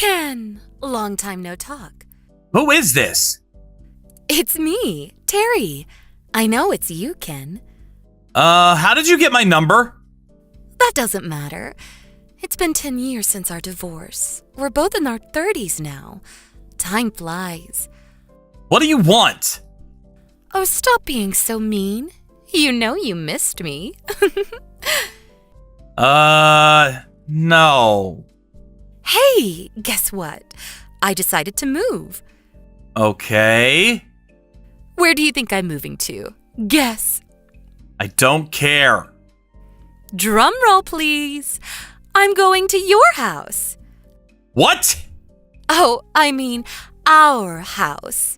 Ken! Long time no talk. Who is this? It's me, Terry. I know it's you, Ken. How did you get my number? That doesn't matter. It's been 10 years since our divorce. We're both in our 30s now. Time flies. What do you want? Oh, stop being so mean. You know you missed me. No. Hey, guess what? I decided to move. Okay. Where do you think I'm moving to? Guess. I don't care. Drum roll, please. I'm going to your house. What? Oh, I mean, our house.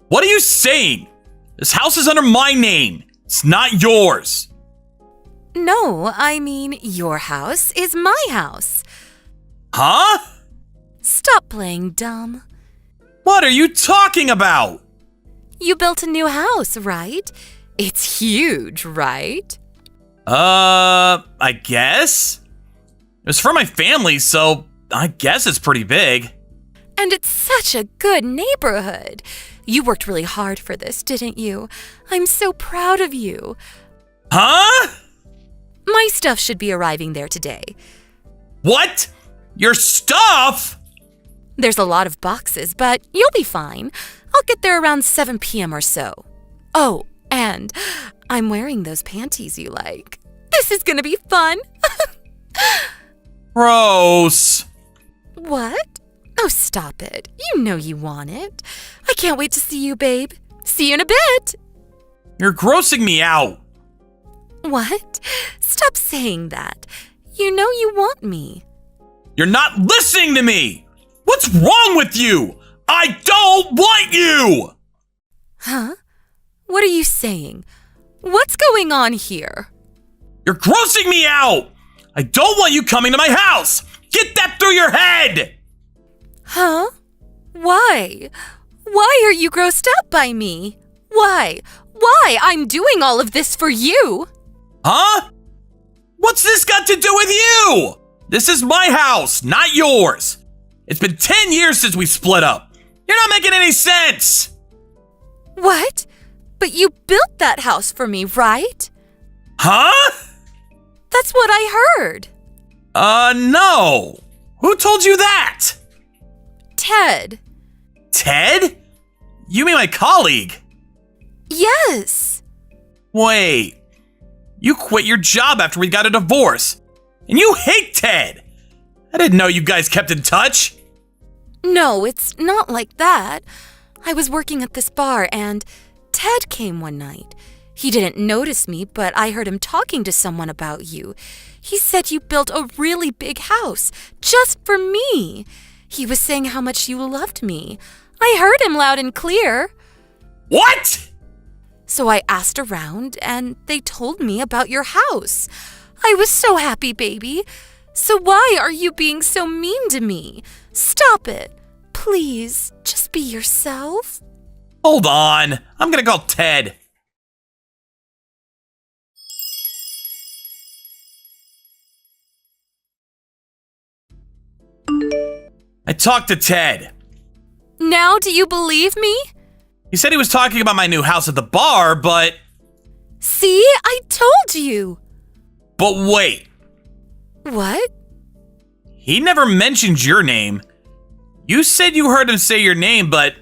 What are you saying? This house is under my name. It's not yours. No, I mean, your house is my house. Huh? Stop playing dumb. What are you talking about? You built a new house, right? It's huge, right? I guess? It was for my family, so I guess it's pretty big. And it's such a good neighborhood. You worked really hard for this, didn't you? I'm so proud of you. Huh? My stuff should be arriving there today. What? Your stuff? There's a lot of boxes, but you'll be fine. I'll get there around 7 p.m. or so. Oh, and I'm wearing those panties you like. This is gonna be fun. Gross. What? Oh, stop it. You know you want it. I can't wait to see you, babe. See you in a bit. You're grossing me out. What? Stop saying that. You know you want me. You're not listening to me. What's wrong with you? I don't want you. Huh? What are you saying? What's going on here? You're grossing me out. I don't want you coming to my house. Get that through your head. Huh? Why? Why are you grossed out by me? Why? Why? I'm doing all of this for you. Huh? What's this got to do with you? This is my house, not yours. It's been 10 years since we split up. You're not making any sense. What? But you built that house for me, right? Huh? That's what I heard. No. Who told you that? Ted. Ted? You mean my colleague? Yes. Wait. You quit your job after we got a divorce. And you hate Ted. I didn't know you guys kept in touch. No, it's not like that. I was working at this bar and Ted came one night. He didn't notice me, but I heard him talking to someone about you. He said you built a really big house just for me. He was saying how much you loved me. I heard him loud and clear. What? So I asked around and they told me about your house. I was so happy, baby. So why are you being so mean to me? Stop it. Please, just be yourself. Hold on. I'm gonna call Ted. I talked to Ted. Now do you believe me? He said he was talking about my new house at the bar, but... See, I told you. But wait. What? He never mentioned your name. You said you heard him say your name, but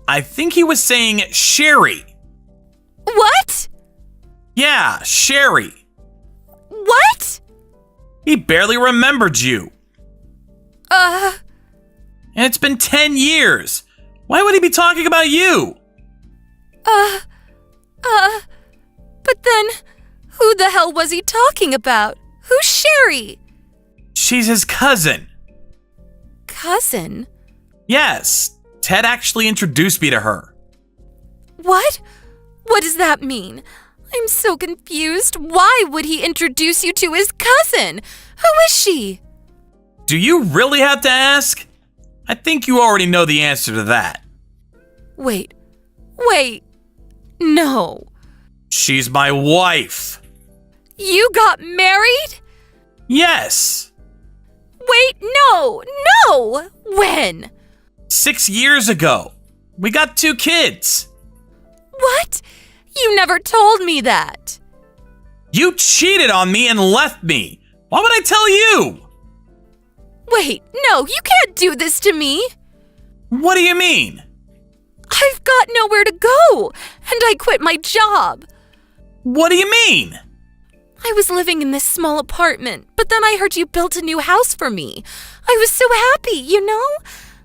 I think he was saying Sherry. What? Yeah, Sherry. What? He barely remembered you. And it's been 10 years. Why would he be talking about you? But then, who the hell was he talking about? Who's Sherry? She's his cousin. Cousin? Yes, Ted actually introduced me to her. What? What does that mean? I'm so confused. Why would he introduce you to his cousin? Who is she? Do you really have to ask? I think you already know the answer to that. Wait. No. She's my wife. You got married? Yes. Wait, no! No! When? 6 years ago. We got 2 kids. What? You never told me that. You cheated on me and left me. Why would I tell you? Wait, no, you can't do this to me. What do you mean? I've got nowhere to go, and I quit my job. What do you mean? I was living in this small apartment, but then I heard you built a new house for me. I was so happy, you know?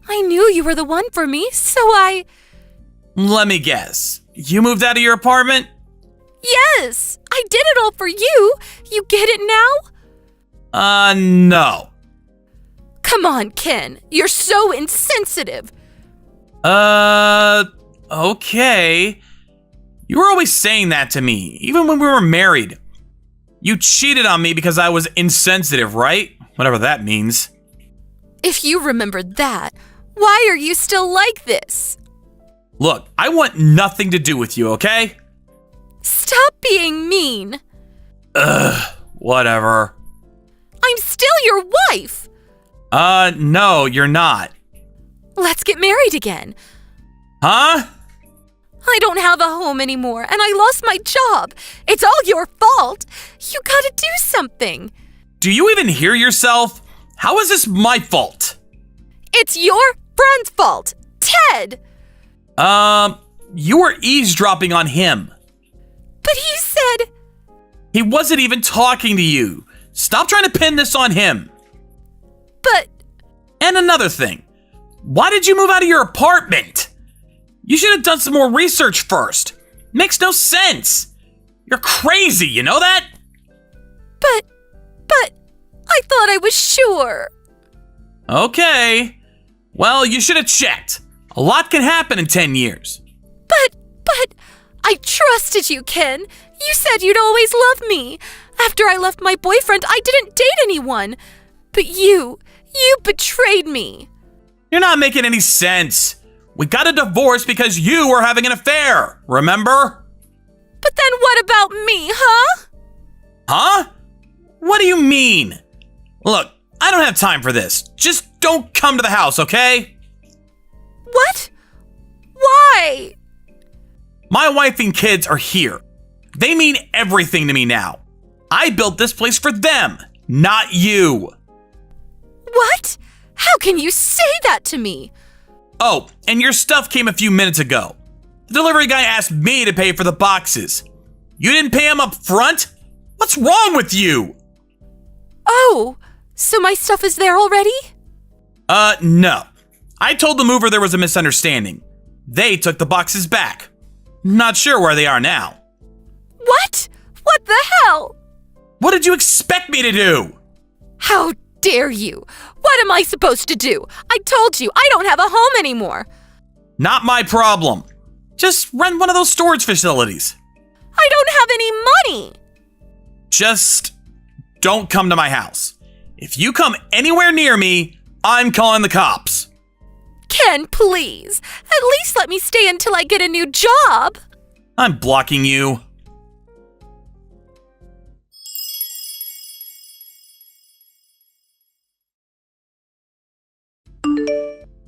I knew you were the one for me, so I... Let me guess. You moved out of your apartment? Yes! I did it all for you! You get it now? No. Come on, Ken. You're so insensitive. Okay. You were always saying that to me, even when we were married. You cheated on me because I was insensitive, right? Whatever that means. If you remember that, why are you still like this? Look, I want nothing to do with you, okay? Stop being mean. Whatever. I'm still your wife. No, you're not. Let's get married again. Huh? I don't have a home anymore, and I lost my job. It's all your fault. You gotta do something. Do you even hear yourself? How is this my fault? It's your friend's fault, Ted. You were eavesdropping on him. But he said... He wasn't even talking to you. Stop trying to pin this on him. But... And another thing. Why did you move out of your apartment? You should have done some more research first. Makes no sense. You're crazy, you know that? But... I thought I was sure. Okay. Well, you should have checked. A lot can happen in 10 years. But... I trusted you, Ken. You said you'd always love me. After I left my boyfriend, I didn't date anyone. But you betrayed me. You're not making any sense. We got a divorce because you were having an affair, remember? But then what about me, huh? Huh? What do you mean? Look, I don't have time for this. Just don't come to the house, okay? What? Why? My wife and kids are here. They mean everything to me now. I built this place for them, not you. What? How can you say that to me? Oh, and your stuff came a few minutes ago. The delivery guy asked me to pay for the boxes. You didn't pay him up front? What's wrong with you? Oh, so my stuff is there already? No. I told the mover there was a misunderstanding. They took the boxes back. Not sure where they are now. What? What the hell? What did you expect me to do? How dare you? What am I supposed to do? I told you, I don't have a home anymore. Not my problem. Just rent one of those storage facilities. I don't have any money. Just don't come to my house. If you come anywhere near me, I'm calling the cops. Ken, please. At least let me stay until I get a new job. I'm blocking you.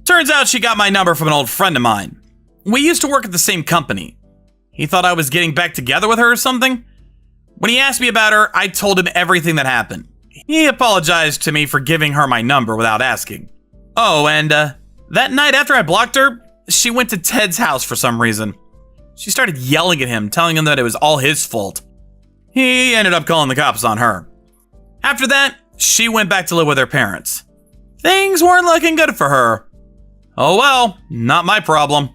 Turns out she got my number from an old friend of mine. We used to work at the same company. He thought I was getting back together with her or something. When he asked me about her, I told him everything that happened. He apologized to me for giving her my number without asking. Oh, and that night after I blocked her, she went to Ted's house for some reason. She started yelling at him, telling him that it was all his fault. He ended up calling the cops on her. After that, she went back to live with her parents. Things weren't looking good for her. Oh well, not my problem.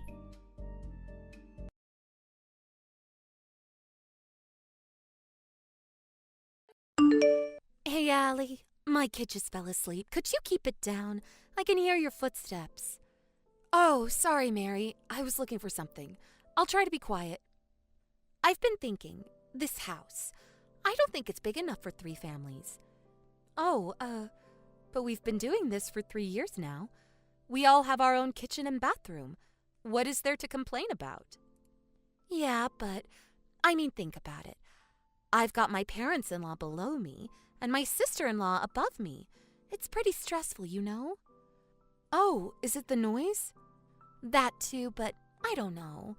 Hey, Allie. My kid just fell asleep. Could you keep it down? I can hear your footsteps. Oh, sorry, Mary. I was looking for something. I'll try to be quiet. I've been thinking, this house. I don't think it's big enough for 3 families. Oh, but we've been doing this for 3 years now. We all have our own kitchen and bathroom. What is there to complain about? Yeah, but, think about it. I've got my parents-in-law below me and my sister-in-law above me. It's pretty stressful, you know? Oh, is it the noise? That too, but I don't know.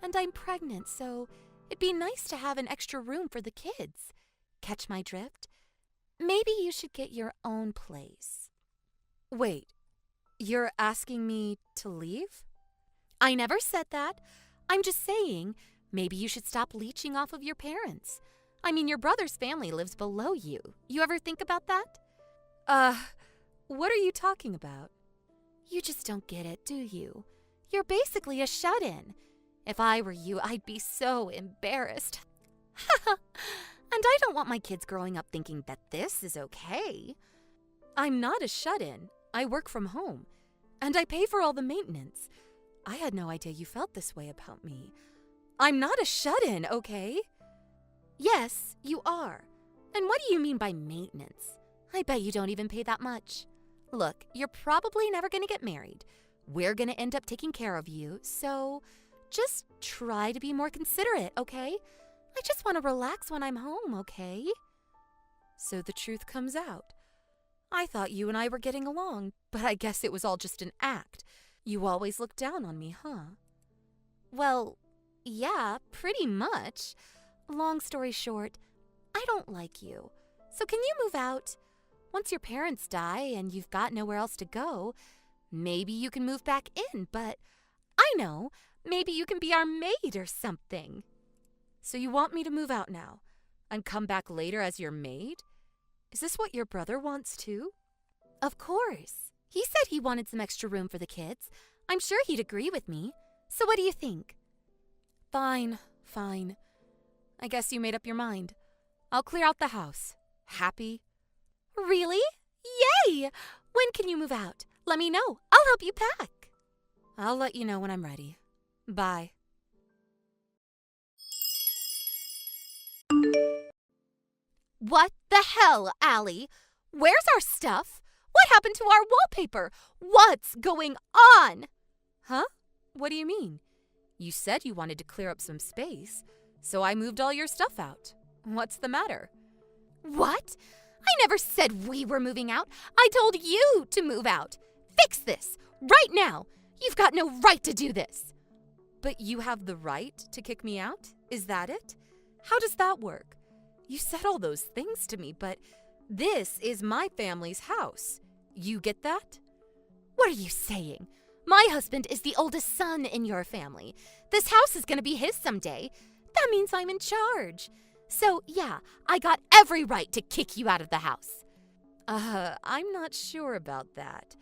And I'm pregnant, so it'd be nice to have an extra room for the kids. Catch my drift? Maybe you should get your own place. Wait, you're asking me to leave? I never said that. I'm just saying, maybe you should stop leeching off of your parents. I mean, your brother's family lives below you. You ever think about that? What are you talking about? You just don't get it, do you? You're basically a shut-in. If I were you, I'd be so embarrassed. And I don't want my kids growing up thinking that this is okay. I'm not a shut-in. I work from home. And I pay for all the maintenance. I had no idea you felt this way about me. I'm not a shut-in, okay? Yes, you are. And what do you mean by maintenance? I bet you don't even pay that much. Look, you're probably never going to get married. We're going to end up taking care of you, so just try to be more considerate, okay? I just want to relax when I'm home, okay? So the truth comes out. I thought you and I were getting along, but I guess it was all just an act. You always look down on me, huh? Well, yeah, pretty much. Long story short, I don't like you. So can you move out? Once your parents die and you've got nowhere else to go, maybe you can move back in, but I know, maybe you can be our maid or something. So you want me to move out now and come back later as your maid? Is this what your brother wants too? Of course. He said he wanted some extra room for the kids. I'm sure he'd agree with me. So what do you think? Fine. I guess you made up your mind. I'll clear out the house. Happy? Really? Yay! When can you move out? Let me know. I'll help you pack. I'll let you know when I'm ready. Bye. What the hell, Allie? Where's our stuff? What happened to our wallpaper? What's going on? Huh? What do you mean? You said you wanted to clear up some space, so I moved all your stuff out. What's the matter? What? I never said we were moving out. I told you to move out. Fix this right now. You've got no right to do this. But you have the right to kick me out? Is that it? How does that work? You said all those things to me, but this is my family's house. You get that? What are you saying? My husband is the oldest son in your family. This house is going to be his someday. That means I'm in charge. So, yeah, I got every right to kick you out of the house. I'm not sure about that.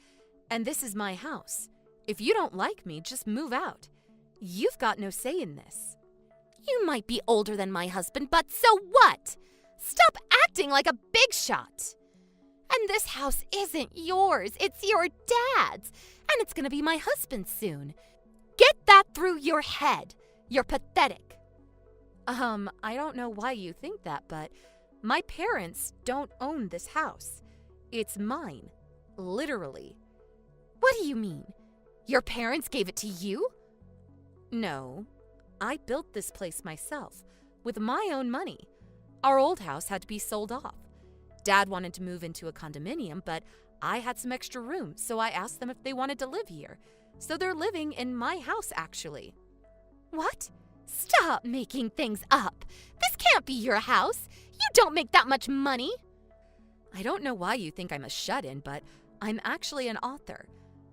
And this is my house. If you don't like me, just move out. You've got no say in this. You might be older than my husband, but so what? Stop acting like a big shot. And this house isn't yours. It's your dad's. And it's going to be my husband's soon. Get that through your head. You're pathetic. I don't know why you think that, but my parents don't own this house. It's mine. Literally. What do you mean? Your parents gave it to you? No. I built this place myself, with my own money. Our old house had to be sold off. Dad wanted to move into a condominium, but I had some extra room, so I asked them if they wanted to live here. So they're living in my house, actually. What? Stop making things up. This can't be your house. You don't make that much money. I don't know why you think I'm a shut-in, but I'm actually an author.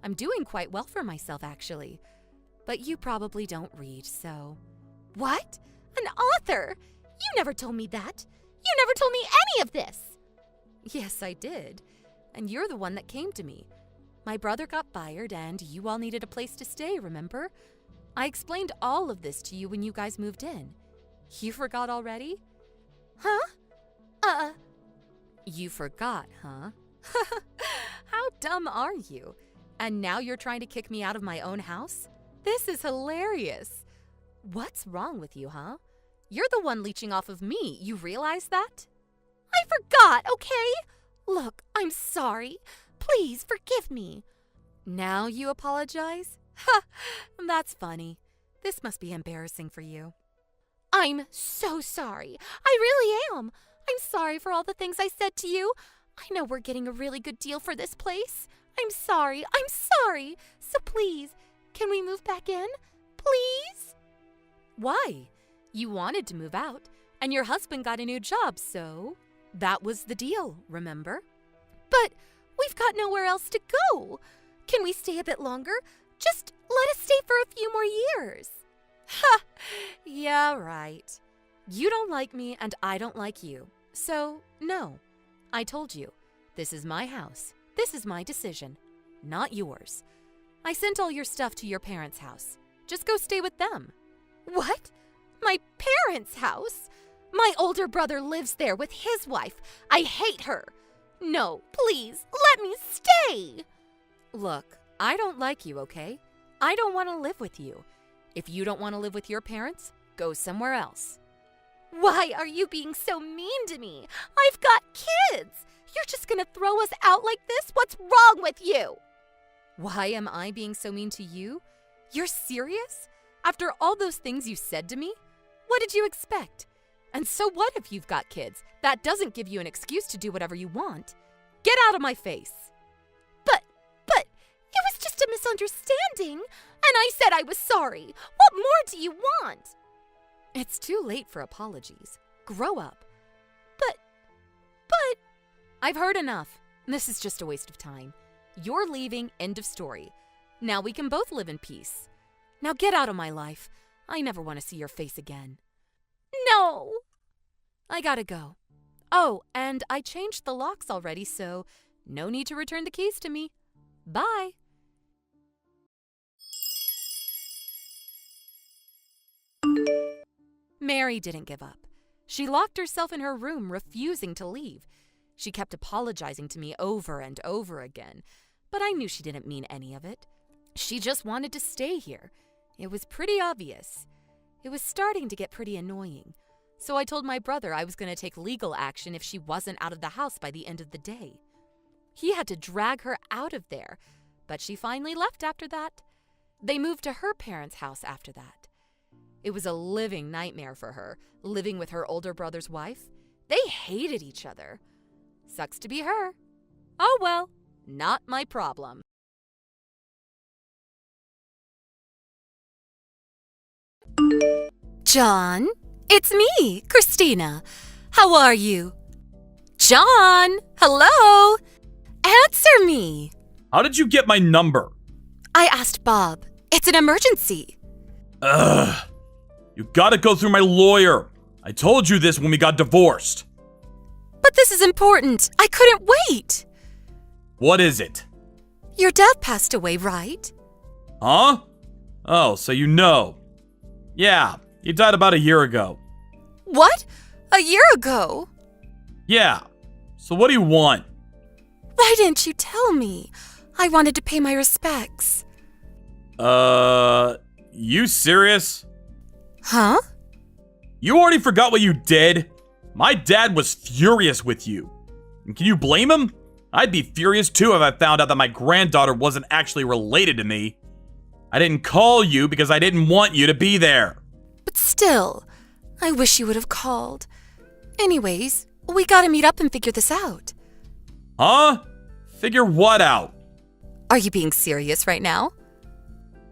I'm doing quite well for myself, actually. But you probably don't read, so... What? An author? You never told me that. You never told me any of this. Yes, I did. And you're the one that came to me. My brother got fired, and you all needed a place to stay, remember? I explained all of this to you when you guys moved in. You forgot already? Huh? You forgot, huh? How dumb are you? And now you're trying to kick me out of my own house? This is hilarious. What's wrong with you, huh? You're the one leeching off of me. You realize that? I forgot, okay? Look, I'm sorry. Please forgive me. Now you apologize? Ha! That's funny. This must be embarrassing for you. I'm so sorry. I really am. I'm sorry for all the things I said to you. I know we're getting a really good deal for this place. I'm sorry. So please, can we move back in? Please? Why? You wanted to move out, and your husband got a new job, so that was the deal, remember? But we've got nowhere else to go. Can we stay a bit longer? Just let us stay for a few more years. Ha! Yeah, right. You don't like me and I don't like you. So, no. I told you. This is my house. This is my decision, not yours. I sent all your stuff to your parents' house. Just go stay with them. What? My parents' house? My older brother lives there with his wife. I hate her. No, please, let me stay. Look, I don't like you, okay? I don't want to live with you. If you don't want to live with your parents, go somewhere else. Why are you being so mean to me? I've got kids. You're just going to throw us out like this? What's wrong with you? Why am I being so mean to you? You're serious? After all those things you said to me? What did you expect? And so what if you've got kids? That doesn't give you an excuse to do whatever you want. Get out of my face. But, it was just a misunderstanding. And I said I was sorry. What more do you want? It's too late for apologies. Grow up. But, I've heard enough. This is just a waste of time. You're leaving, end of story. Now we can both live in peace. Now get out of my life. I never want to see your face again. No! I gotta go. Oh, and I changed the locks already, so no need to return the keys to me. Bye. Mary didn't give up. She locked herself in her room, refusing to leave. She kept apologizing to me over and over again, but I knew she didn't mean any of it. She just wanted to stay here. It was pretty obvious. It was starting to get pretty annoying. So I told my brother I was going to take legal action if she wasn't out of the house by the end of the day. He had to drag her out of there, but she finally left after that. They moved to her parents' house after that. It was a living nightmare for her, living with her older brother's wife. They hated each other. Sucks to be her. Oh well, not my problem. John, it's me, Christina. How are you? John, hello? Answer me. How did you get my number? I asked Bob. It's an emergency. Ugh. You gotta go through my lawyer. I told you this when we got divorced. But this is important. I couldn't wait. What is it? Your dad passed away, right? Huh? Oh, so you know. Yeah, he died about a year ago. What? A year ago? Yeah. So what do you want? Why didn't you tell me? I wanted to pay my respects. You serious? Huh? You already forgot what you did? My dad was furious with you. And can you blame him? I'd be furious too if I found out that my granddaughter wasn't actually related to me. I didn't call you because I didn't want you to be there. But still, I wish you would have called. Anyways, we gotta meet up and figure this out. Huh? Figure what out? Are you being serious right now?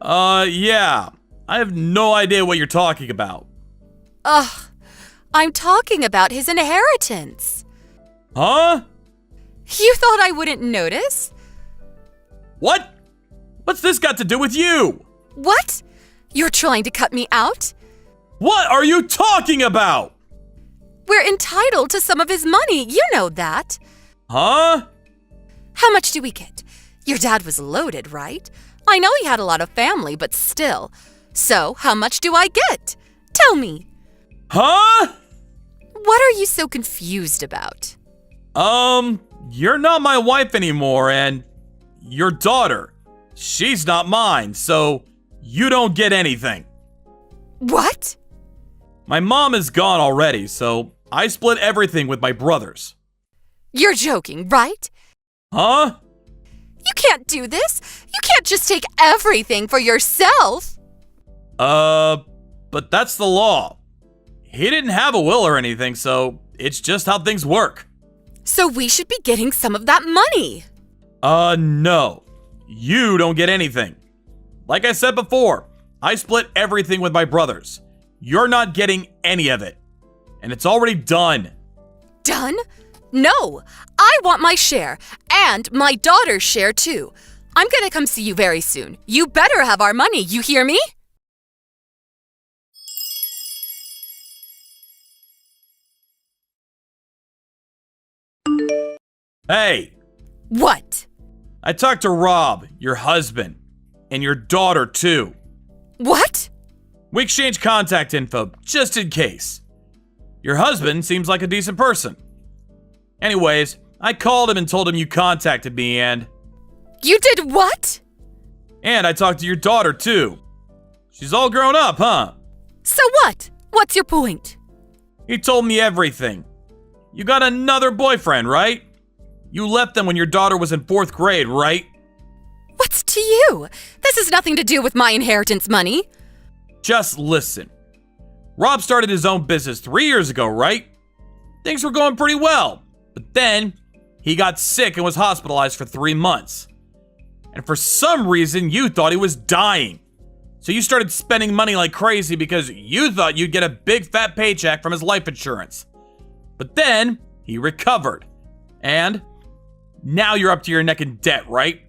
Yeah. I have no idea what you're talking about. Ugh, I'm talking about his inheritance. Huh? You thought I wouldn't notice? What? What's this got to do with you? What? You're trying to cut me out? What are you talking about? We're entitled to some of his money, you know that. Huh? How much do we get? Your dad was loaded, right? I know he had a lot of family, but still. So, how much do I get? Tell me. Huh? What are you so confused about? You're not my wife anymore, and your daughter, she's not mine, so you don't get anything. What? My mom is gone already, so I split everything with my brothers. You're joking, right? Huh? You can't do this. You can't just take everything for yourself. But that's the law. He didn't have a will or anything, so it's just how things work. So we should be getting some of that money. No. You don't get anything. Like I said before, I split everything with my brothers. You're not getting any of it. And it's already done. Done? No, I want my share, and my daughter's share too. I'm gonna come see you very soon. You better have our money, you hear me? Hey, What? I talked to Rob, your husband, and your daughter too. What? We exchanged contact info just in case. Your husband seems like a decent person. Anyways, I called him and told him you contacted me and You did what? I talked to your daughter too. She's all grown up, huh? So what? What's your point? He told me everything. You got another boyfriend, right? You left them when your daughter was in 4th grade, right? What's to you? This has nothing to do with my inheritance money. Just listen. Rob started his own business 3 years ago, right? Things were going pretty well. But then, he got sick and was hospitalized for 3 months. And for some reason, you thought he was dying. So you started spending money like crazy because you thought you'd get a big fat paycheck from his life insurance. But then, he recovered. And now you're up to your neck in debt, right?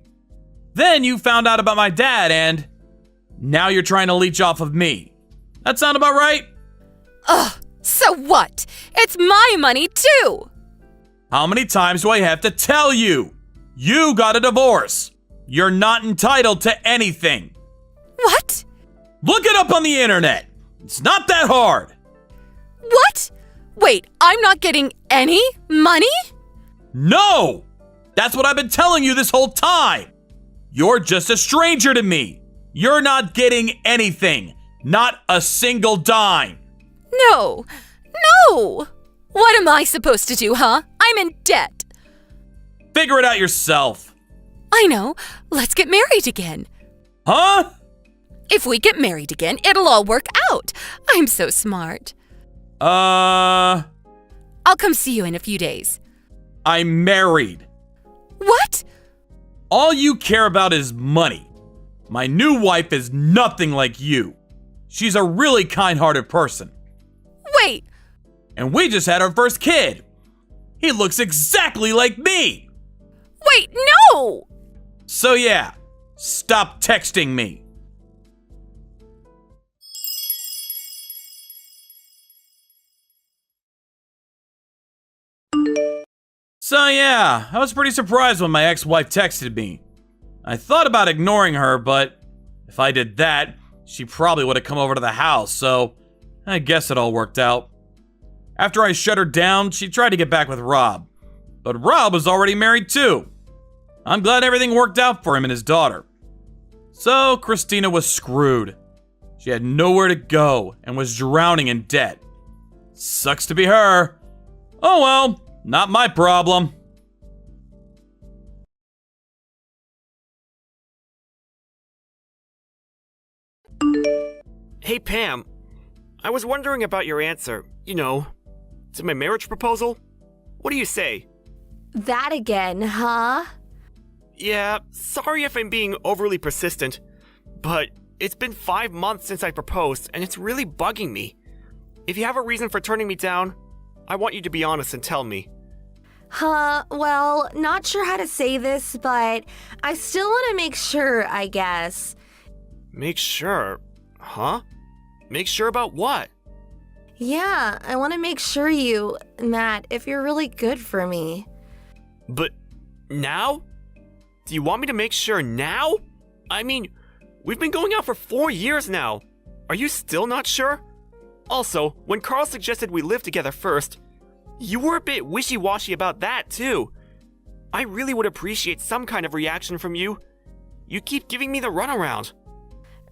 Then you found out about my dad and now you're trying to leech off of me. That sound about right? Ugh, so what? It's my money too. How many times do I have to tell you? You got a divorce. You're not entitled to anything. What? Look it up on the internet. It's not that hard. What? Wait, I'm not getting any money? No! That's what I've been telling you this whole time. You're just a stranger to me. You're not getting anything. Not a single dime. No. No. What am I supposed to do, huh? I'm in debt. Figure it out yourself. I know. Let's get married again. Huh? If we get married again, it'll all work out. I'm so smart. I'll come see you in a few days. I'm married. What? All you care about is money. My new wife is nothing like you. She's a really kind-hearted person. Wait. And we just had our first kid. He looks exactly like me. Wait, no! So yeah, stop texting me. So yeah, I was pretty surprised when my ex-wife texted me. I thought about ignoring her, but if I did that, she probably would have come over to the house, so I guess it all worked out. After I shut her down, she tried to get back with Rob, but Rob was already married too. I'm glad everything worked out for him and his daughter. So Christina was screwed. She had nowhere to go and was drowning in debt. Sucks to be her. Oh well, not my problem. Hey Pam, I was wondering about your answer, to my marriage proposal. What do you say? That again, huh? Yeah, sorry if I'm being overly persistent, but it's been 5 months since I proposed and it's really bugging me. If you have a reason for turning me down, I want you to be honest and tell me. Well, not sure how to say this, but I still want to make sure, I guess. Make sure? Huh? Make sure about what? Yeah, I want to make sure Matt, if you're really good for me. But now? Do you want me to make sure now? I mean, we've been going out for 4 years now. Are you still not sure? Also, when Carl suggested we live together first, you were a bit wishy-washy about that too. I really would appreciate some kind of reaction from you. You keep giving me the runaround.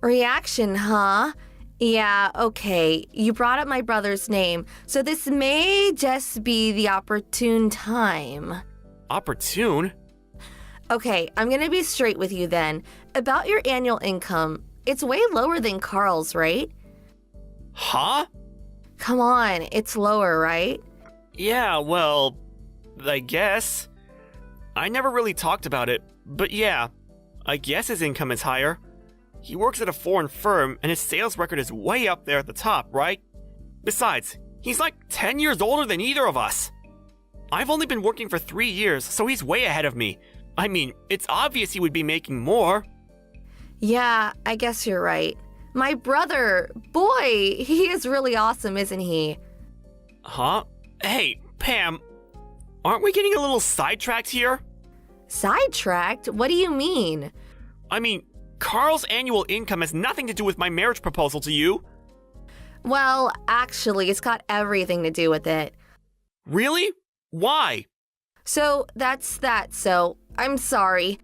Reaction, huh? Yeah, okay. You brought up my brother's name, so this may just be the opportune time. Opportune? Okay, I'm gonna be straight with you then. About your annual income, it's way lower than Carl's, right? Huh? Come on, it's lower, right? Yeah, well, I guess. I never really talked about it, but yeah, I guess his income is higher. He works at a foreign firm, and his sales record is way up there at the top, right? Besides, he's like 10 years older than either of us. I've only been working for 3 years, so he's way ahead of me. I mean, it's obvious he would be making more. Yeah, I guess you're right. My brother, boy, he is really awesome, isn't he? Huh? Hey, Pam, aren't we getting a little sidetracked here? Sidetracked? What do you mean? I mean, Carl's annual income has nothing to do with my marriage proposal to you. Well, actually, it's got everything to do with it. Really? Why? So, that's that, so I'm sorry.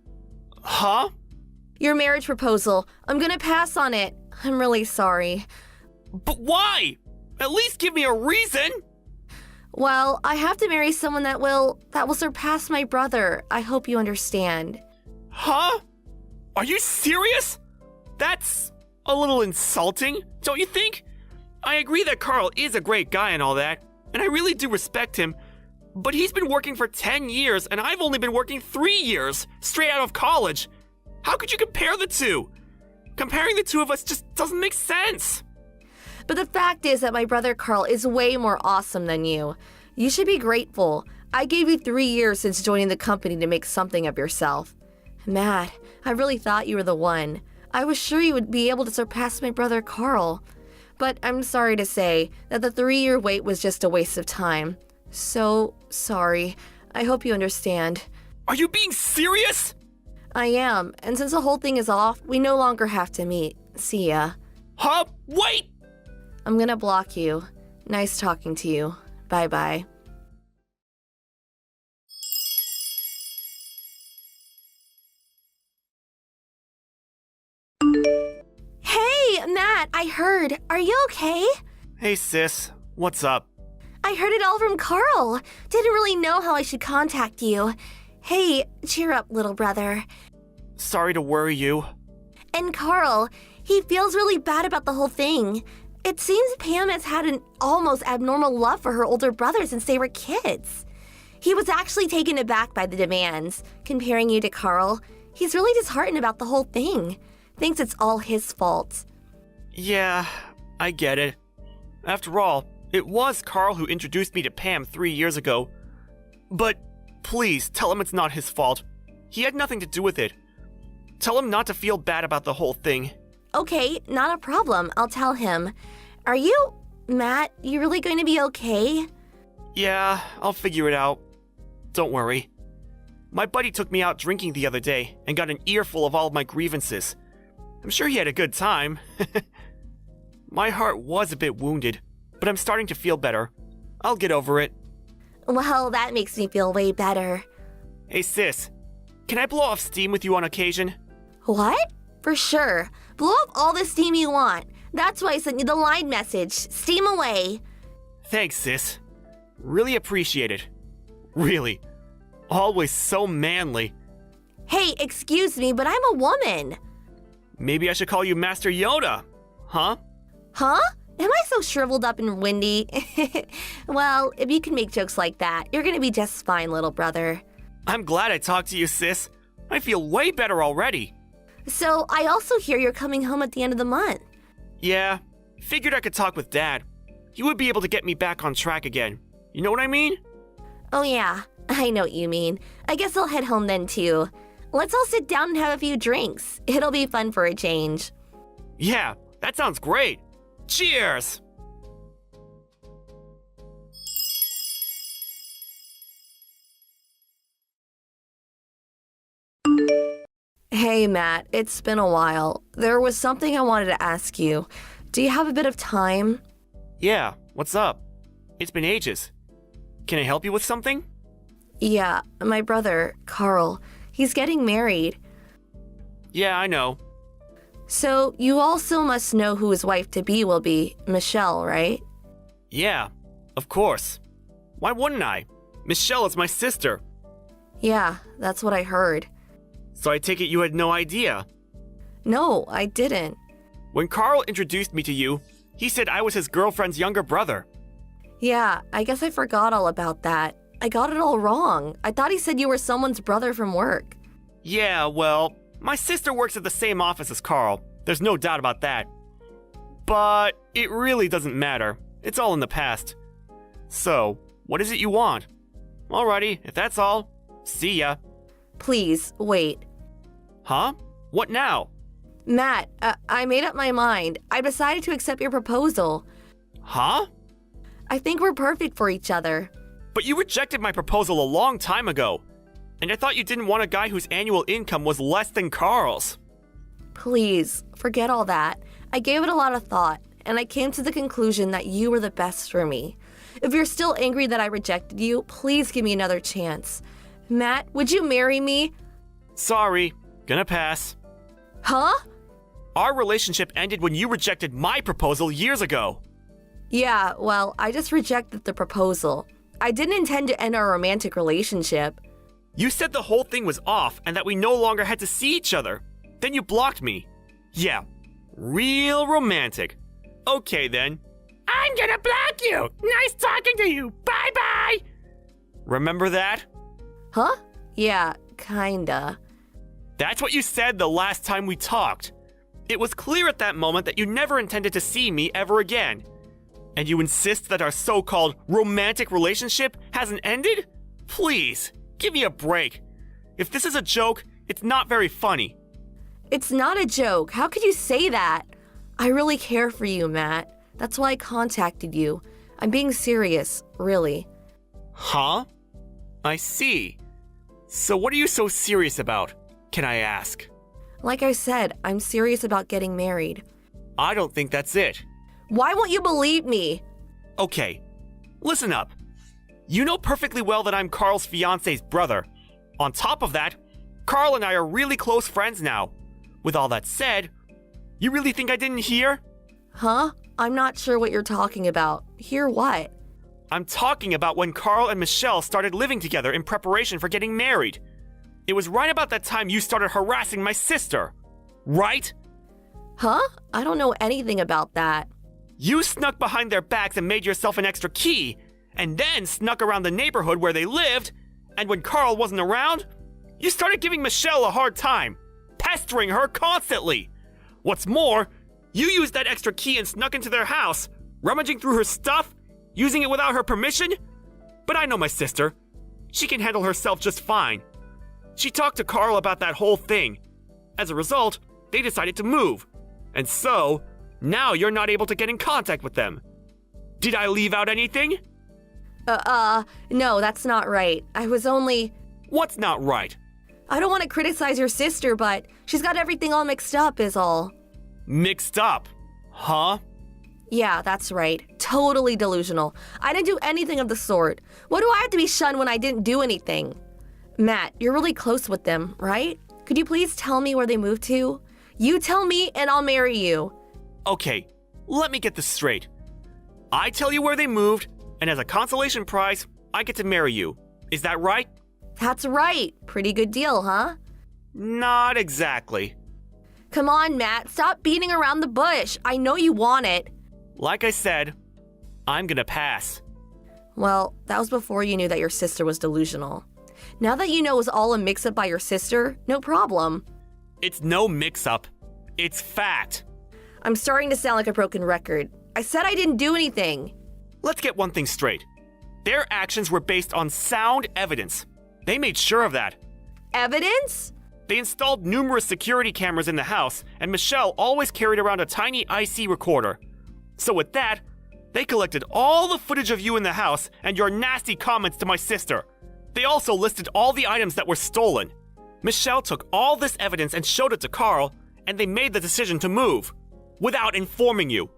Huh? Your marriage proposal, I'm gonna pass on it. I'm really sorry. But why? At least give me a reason! Well, I have to marry someone that will surpass my brother. I hope you understand. Huh? Are you serious? That's a little insulting, don't you think? I agree that Carl is a great guy and all that, and I really do respect him, but he's been working for 10 years and I've only been working 3 years, straight out of college. How could you compare the two? Comparing the two of us just doesn't make sense. But the fact is that my brother Carl is way more awesome than you. You should be grateful. I gave you 3 years since joining the company to make something of yourself. Matt, I really thought you were the one. I was sure you would be able to surpass my brother Carl. But I'm sorry to say that the 3-year wait was just a waste of time. So sorry. I hope you understand. Are you being serious? I am, and since the whole thing is off, we no longer have to meet. See ya. Huh? Wait! I'm gonna block you. Nice talking to you. Bye-bye. Hey, Matt, I heard. Are you okay? Hey sis, what's up? I heard it all from Carl. Didn't really know how I should contact you. Hey, cheer up, little brother. Sorry to worry you. And Carl, he feels really bad about the whole thing. It seems Pam has had an almost abnormal love for her older brother since they were kids. He was actually taken aback by the demands. Comparing you to Carl, he's really disheartened about the whole thing. Thinks it's all his fault. Yeah, I get it. After all, it was Carl who introduced me to Pam 3 years ago. But please tell him it's not his fault. He had nothing to do with it. Tell him not to feel bad about the whole thing. Okay, not a problem. I'll tell him. Are you... Matt, you really going to be okay? Yeah, I'll figure it out. Don't worry. My buddy took me out drinking the other day and got an earful of all of my grievances. I'm sure he had a good time. My heart was a bit wounded, but I'm starting to feel better. I'll get over it. Well, that makes me feel way better. Hey sis, can I blow off steam with you on occasion? What? For sure. Blow up all the steam you want. That's why I sent you the line message. Steam away. Thanks, sis. Really appreciate it. Really. Always so manly. Hey, excuse me, but I'm a woman. Maybe I should call you Master Yoda. Huh? Huh? Am I so shriveled up and windy? Well, if you can make jokes like that, you're gonna be just fine, little brother. I'm glad I talked to you, sis. I feel way better already. So, I also hear you're coming home at the end of the month. Yeah, figured I could talk with Dad. He would be able to get me back on track again. You know what I mean? Oh yeah, I know what you mean. I guess I'll head home then too. Let's all sit down and have a few drinks. It'll be fun for a change. Yeah, that sounds great. Cheers! Hey Matt, it's been a while. There was something I wanted to ask you. Do you have a bit of time? Yeah, what's up? It's been ages. Can I help you with something? Yeah, my brother, Carl, he's getting married. Yeah, I know. So you also must know who his wife-to-be will be, Michelle, right? Yeah, of course. Why wouldn't I? Michelle is my sister. Yeah, that's what I heard. So I take it you had no idea. No, I didn't. When Carl introduced me to you, he said I was his girlfriend's younger brother. Yeah, I guess I forgot all about that. I got it all wrong. I thought he said you were someone's brother from work. Yeah, well, my sister works at the same office as Carl. There's no doubt about that. But it really doesn't matter. It's all in the past. So, what is it you want? Alrighty, if that's all, see ya. Please, wait. Huh? What now? Matt, I made up my mind. I decided to accept your proposal. Huh? I think we're perfect for each other. But you rejected my proposal a long time ago. And I thought you didn't want a guy whose annual income was less than Carl's. Please, forget all that. I gave it a lot of thought, and I came to the conclusion that you were the best for me. If you're still angry that I rejected you, please give me another chance. Matt, would you marry me? Sorry, gonna pass. Huh? Our relationship ended when you rejected my proposal years ago. Yeah, well, I just rejected the proposal. I didn't intend to end our romantic relationship. You said the whole thing was off and that we no longer had to see each other. Then you blocked me. Yeah, real romantic. Okay then. I'm gonna block you. Nice talking to you. Bye bye. Remember that? Huh? Yeah, kinda. That's what you said the last time we talked. It was clear at that moment that you never intended to see me ever again. And you insist that our so-called romantic relationship hasn't ended? Please, give me a break. If this is a joke, it's not very funny. It's not a joke. How could you say that? I really care for you, Matt. That's why I contacted you. I'm being serious, really. Huh? I see. So what are you so serious about, can I ask? Like I said, I'm serious about getting married. I don't think that's it. Why won't you believe me? Okay, listen up. You know perfectly well that I'm Carl's fiance's brother. On top of that, Carl and I are really close friends now. With all that said, you really think I didn't hear? Huh? I'm not sure what you're talking about. Hear what? I'm talking about when Carl and Michelle started living together in preparation for getting married. It was right about that time you started harassing my sister. Right? Huh? I don't know anything about that. You snuck behind their backs and made yourself an extra key, and then snuck around the neighborhood where they lived, and when Carl wasn't around, you started giving Michelle a hard time, pestering her constantly. What's more, you used that extra key and snuck into their house, rummaging through her stuff, using it without her permission. But I know my sister. She can handle herself just fine. She talked to Carl about that whole thing. As a result, they decided to move. And so, now you're not able to get in contact with them. Did I leave out anything? No, that's not right. I was only... What's not right? I don't want to criticize your sister, but she's got everything all mixed up is all. Mixed up? Huh? Yeah, that's right. Totally delusional. I didn't do anything of the sort. What do I have to be shunned when I didn't do anything? Matt, you're really close with them, right? Could you please tell me where they moved to? You tell me and I'll marry you. Okay, let me get this straight. I tell you where they moved, and as a consolation prize, I get to marry you. Is that right? That's right. Pretty good deal, huh? Not exactly. Come on, Matt. Stop beating around the bush. I know you want it. Like I said, I'm gonna pass. Well, that was before you knew that your sister was delusional. Now that you know it was all a mix-up by your sister, no problem. It's no mix-up. It's fact. I'm starting to sound like a broken record. I said I didn't do anything. Let's get one thing straight. Their actions were based on sound evidence. They made sure of that. Evidence? They installed numerous security cameras in the house, and Michelle always carried around a tiny IC recorder. So with that, they collected all the footage of you in the house and your nasty comments to my sister. They also listed all the items that were stolen. Michelle took all this evidence and showed it to Carl, and they made the decision to move, without informing you.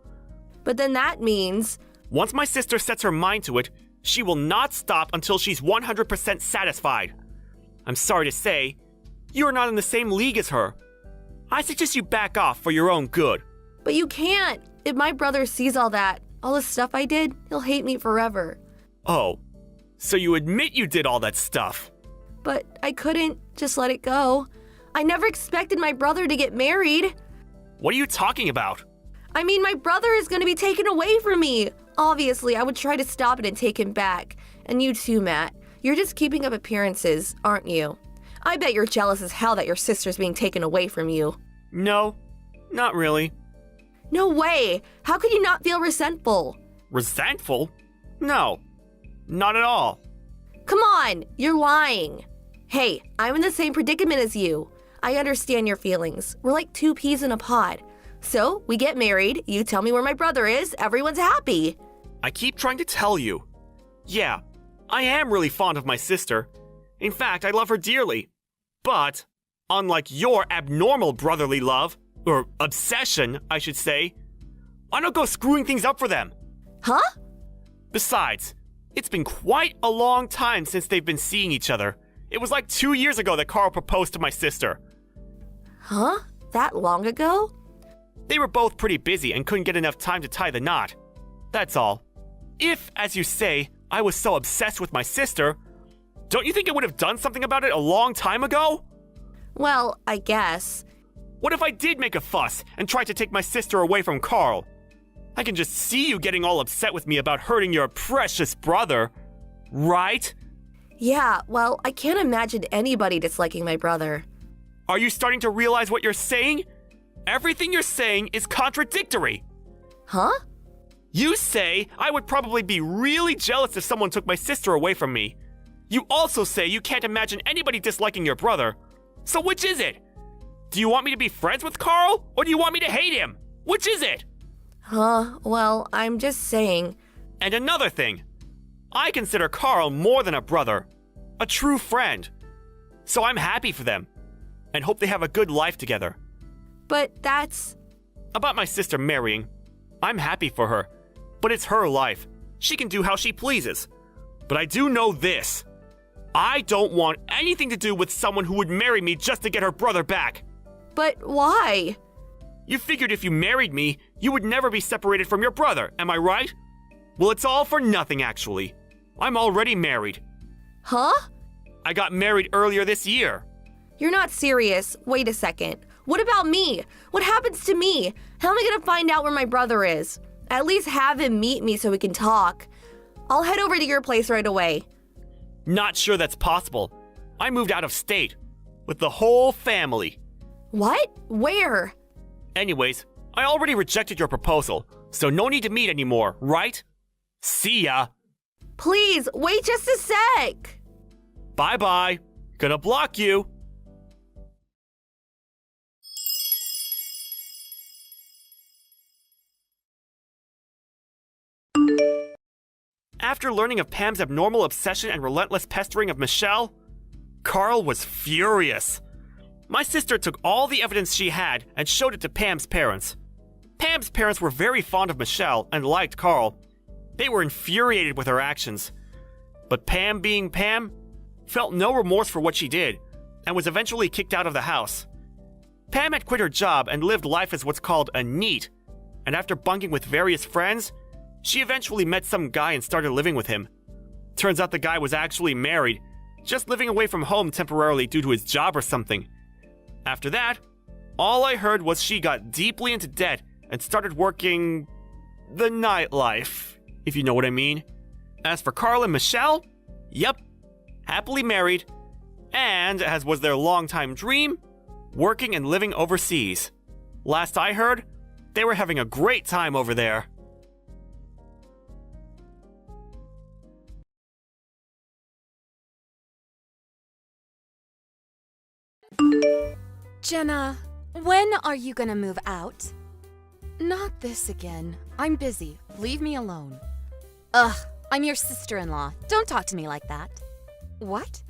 But then that means... Once my sister sets her mind to it, she will not stop until she's 100% satisfied. I'm sorry to say, you are not in the same league as her. I suggest you back off for your own good. But you can't. If my brother sees all that, all the stuff I did, he'll hate me forever. Oh, so you admit you did all that stuff? But I couldn't just let it go. I never expected my brother to get married. What are you talking about? I mean, my brother is going to be taken away from me. Obviously, I would try to stop it and take him back. And you too, Matt. You're just keeping up appearances, aren't you? I bet you're jealous as hell that your sister's being taken away from you. No, not really. No way! How could you not feel resentful? Resentful? No, not at all. Come on, you're lying. Hey, I'm in the same predicament as you. I understand your feelings. We're like two peas in a pod. So, we get married, you tell me where my brother is, everyone's happy. I keep trying to tell you. Yeah, I am really fond of my sister. In fact, I love her dearly. But, unlike your abnormal brotherly love, or obsession, I should say, I don't go screwing things up for them. Huh? Besides, it's been quite a long time since they've been seeing each other. It was like 2 years ago that Carl proposed to my sister. Huh? That long ago? They were both pretty busy and couldn't get enough time to tie the knot. That's all. If, as you say, I was so obsessed with my sister, don't you think I would have done something about it a long time ago? Well, I guess. What if I did make a fuss and tried to take my sister away from Carl? I can just see you getting all upset with me about hurting your precious brother, right? Yeah, well, I can't imagine anybody disliking my brother. Are you starting to realize what you're saying? Everything you're saying is contradictory. Huh? You say I would probably be really jealous if someone took my sister away from me. You also say you can't imagine anybody disliking your brother. So which is it? Do you want me to be friends with Carl, or do you want me to hate him? Which is it? Well, I'm just saying. And another thing. I consider Carl more than a brother. A true friend. So I'm happy for them. And hope they have a good life together. But that's... About my sister marrying. I'm happy for her. But it's her life. She can do how she pleases. But I do know this. I don't want anything to do with someone who would marry me just to get her brother back. But why? You figured if you married me, you would never be separated from your brother, am I right? Well, it's all for nothing, actually. I'm already married. Huh? I got married earlier this year. You're not serious. Wait a second. What about me? What happens to me? How am I gonna find out where my brother is? At least have him meet me so we can talk. I'll head over to your place right away. Not sure that's possible. I moved out of state. With the whole family. What? Where? Anyways, I already rejected your proposal, so no need to meet anymore, right? See ya! Please, wait just a sec! Bye-bye. Gonna block you. After learning of Pam's abnormal obsession and relentless pestering of Michelle, Carl was furious. My sister took all the evidence she had and showed it to Pam's parents. Pam's parents were very fond of Michelle and liked Carl. They were infuriated with her actions. But Pam, being Pam, felt no remorse for what she did and was eventually kicked out of the house. Pam had quit her job and lived life as what's called a NEET, and after bunking with various friends, she eventually met some guy and started living with him. Turns out the guy was actually married, just living away from home temporarily due to his job or something. After that, all I heard was she got deeply into debt and started working the nightlife, if you know what I mean. As for Carl and Michelle, yep, happily married, and as was their longtime dream, working and living overseas. Last I heard, they were having a great time over there. Jenna, when are you gonna move out? Not this again. I'm busy. Leave me alone. Ugh, I'm your sister-in-law. Don't talk to me like that. What?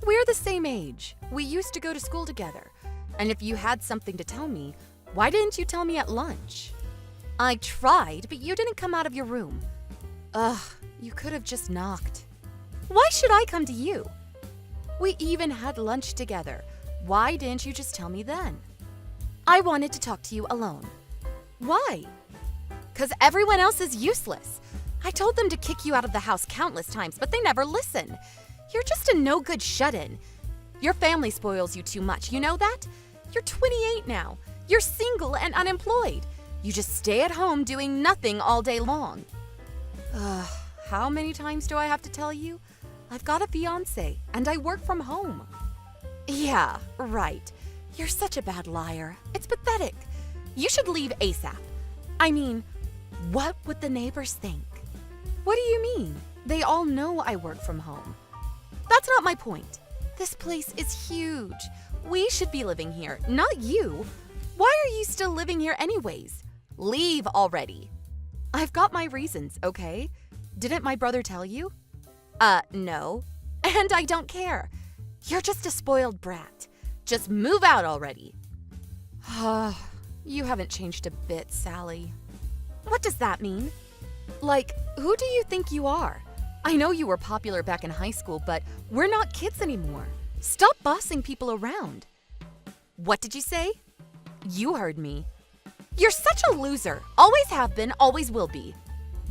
We're the same age. We used to go to school together. And if you had something to tell me, why didn't you tell me at lunch? I tried, but you didn't come out of your room. Ugh, you could have just knocked. Why should I come to you? We even had lunch together. Why didn't you just tell me then? I wanted to talk to you alone. Why? 'Cause everyone else is useless. I told them to kick you out of the house countless times, but they never listen. You're just a no-good shut-in. Your family spoils you too much, you know that? You're 28 now. You're single and unemployed. You just stay at home doing nothing all day long. How many times do I have to tell you? I've got a fiance, and I work from home. Yeah, right. You're such a bad liar. It's pathetic. You should leave ASAP. I mean, what would the neighbors think? What do you mean? They all know I work from home. That's not my point. This place is huge. We should be living here, not you. Why are you still living here anyways? Leave already. I've got my reasons, okay? Didn't my brother tell you? No. And I don't care. You're just a spoiled brat. Just move out already. You haven't changed a bit, Sally. What does that mean? Like, who do you think you are? I know you were popular back in high school, but we're not kids anymore. Stop bossing people around. What did you say? You heard me. You're such a loser. Always have been, always will be.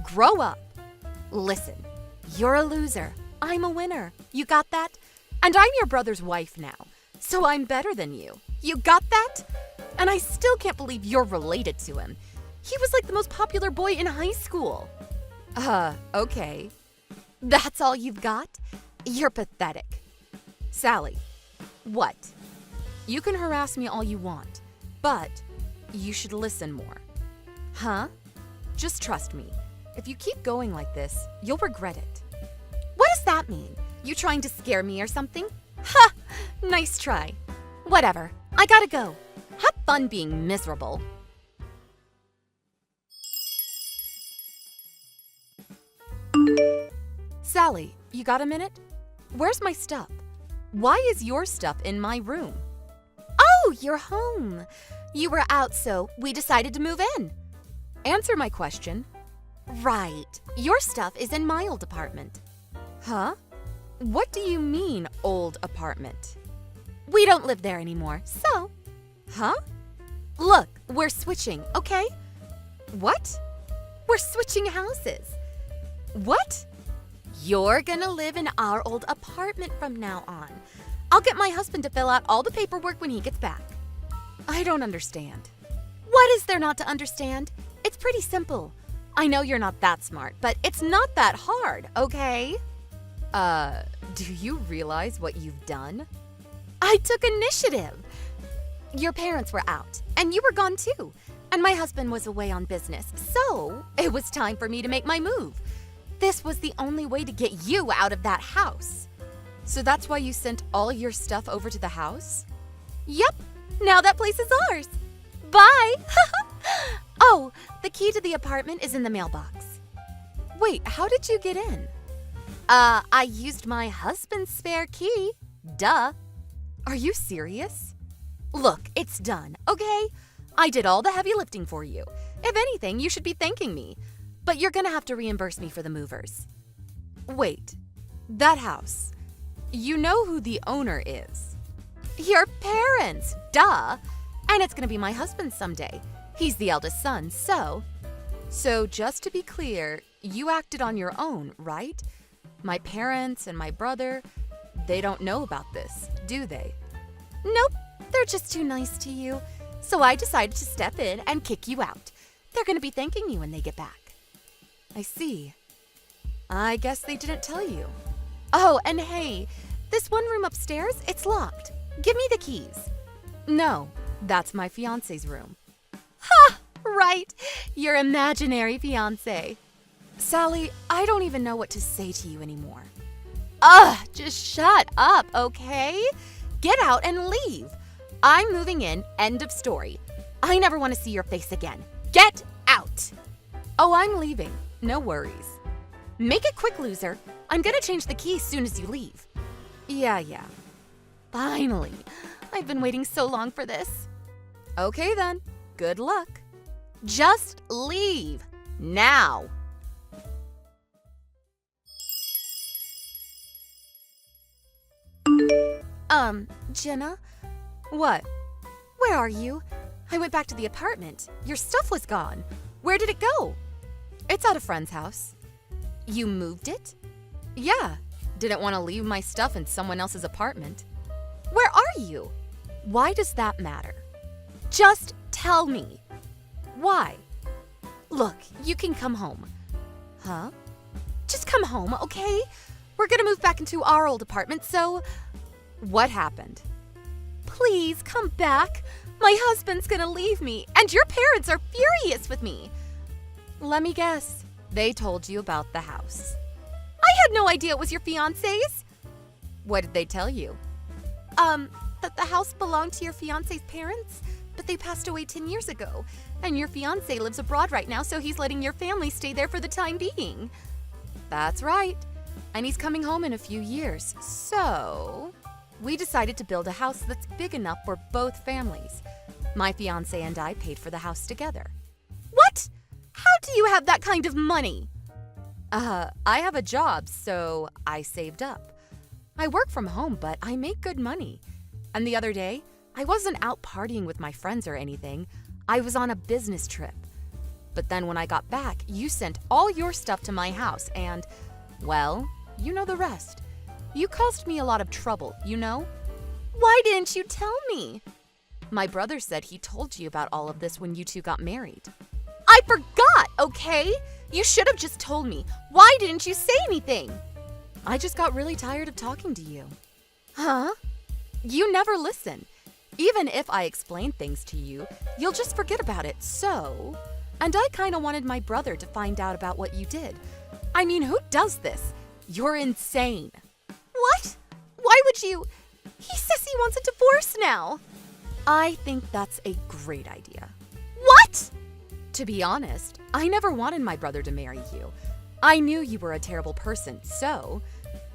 Grow up. Listen, you're a loser. I'm a winner. You got that? And I'm your brother's wife now, so I'm better than you. You got that? And I still can't believe you're related to him. He was like the most popular boy in high school. Okay. That's all you've got? You're pathetic. Sally, what? You can harass me all you want, but you should listen more. Huh? Just trust me. If you keep going like this, you'll regret it. What does that mean? You trying to scare me or something? Ha! Nice try. Whatever. I gotta go. Have fun being miserable. Sally, you got a minute? Where's my stuff? Why is your stuff in my room? Oh, you're home. You were out, so we decided to move in. Answer my question. Right. Your stuff is in my old apartment. Huh? What do you mean, old apartment? We don't live there anymore, so... Huh? Look, we're switching, okay? What? We're switching houses. What? You're gonna live in our old apartment from now on. I'll get my husband to fill out all the paperwork when he gets back. I don't understand. What is there not to understand? It's pretty simple. I know you're not that smart, but it's not that hard, okay? Do you realize what you've done? I took initiative. Your parents were out, and you were gone too. And my husband was away on business, so it was time for me to make my move. This was the only way to get you out of that house. So that's why you sent all your stuff over to the house? Yep, now that place is ours. Bye! Oh, the key to the apartment is in the mailbox. Wait, how did you get in? I used my husband's spare key. Duh. Are you serious? Look, it's done, okay? I did all the heavy lifting for you. If anything, you should be thanking me. But you're gonna have to reimburse me for the movers. Wait, that house. You know who the owner is. Your parents, duh. And it's gonna be my husband someday. He's the eldest son, so... So just to be clear, you acted on your own, right? My parents and my brother, they don't know about this, do they? Nope, they're just too nice to you. So I decided to step in and kick you out. They're gonna be thanking you when they get back. I see. I guess they didn't tell you. Oh, and hey, this one room upstairs, it's locked. Give me the keys. No, that's my fiance's room. Ha! Right, your imaginary fiance. Sally, I don't even know what to say to you anymore. Ugh, just shut up, okay? Get out and leave. I'm moving in, end of story. I never want to see your face again. Get out! Oh, I'm leaving. No worries. Make it quick, loser. I'm gonna change the key as soon as you leave. Yeah. Finally. I've been waiting so long for this. Okay then. Good luck. Just leave. Now. Jenna? What? Where are you? I went back to the apartment. Your stuff was gone. Where did it go? It's at a friend's house. You moved it? Yeah. Didn't want to leave my stuff in someone else's apartment. Where are you? Why does that matter? Just tell me. Why? Look, you can come home. Huh? Just come home, okay? We're gonna move back into our old apartment, so what happened? Please come back. My husband's gonna leave me, and your parents are furious with me. Let me guess. They told you about the house. I had no idea it was your fiancé's. What did they tell you? That the house belonged to your fiancé's parents, but they passed away 10 years ago. And your fiancé lives abroad right now, so he's letting your family stay there for the time being. That's right. And he's coming home in a few years. So, we decided to build a house that's big enough for both families. My fiancé and I paid for the house together. What? How do you have that kind of money? I have a job, so I saved up. I work from home, but I make good money. And the other day, I wasn't out partying with my friends or anything. I was on a business trip. But then when I got back, you sent all your stuff to my house and, well, you know the rest. You caused me a lot of trouble, you know? Why didn't you tell me? My brother said he told you about all of this when you two got married. I forgot, okay? You should have just told me. Why didn't you say anything? I just got really tired of talking to you. Huh? You never listen. Even if I explain things to you, you'll just forget about it, so... And I kinda wanted my brother to find out about what you did. I mean, who does this? You're insane. What? Why would you... He says he wants a divorce now. I think that's a great idea. What? To be honest, I never wanted my brother to marry you. I knew you were a terrible person, so...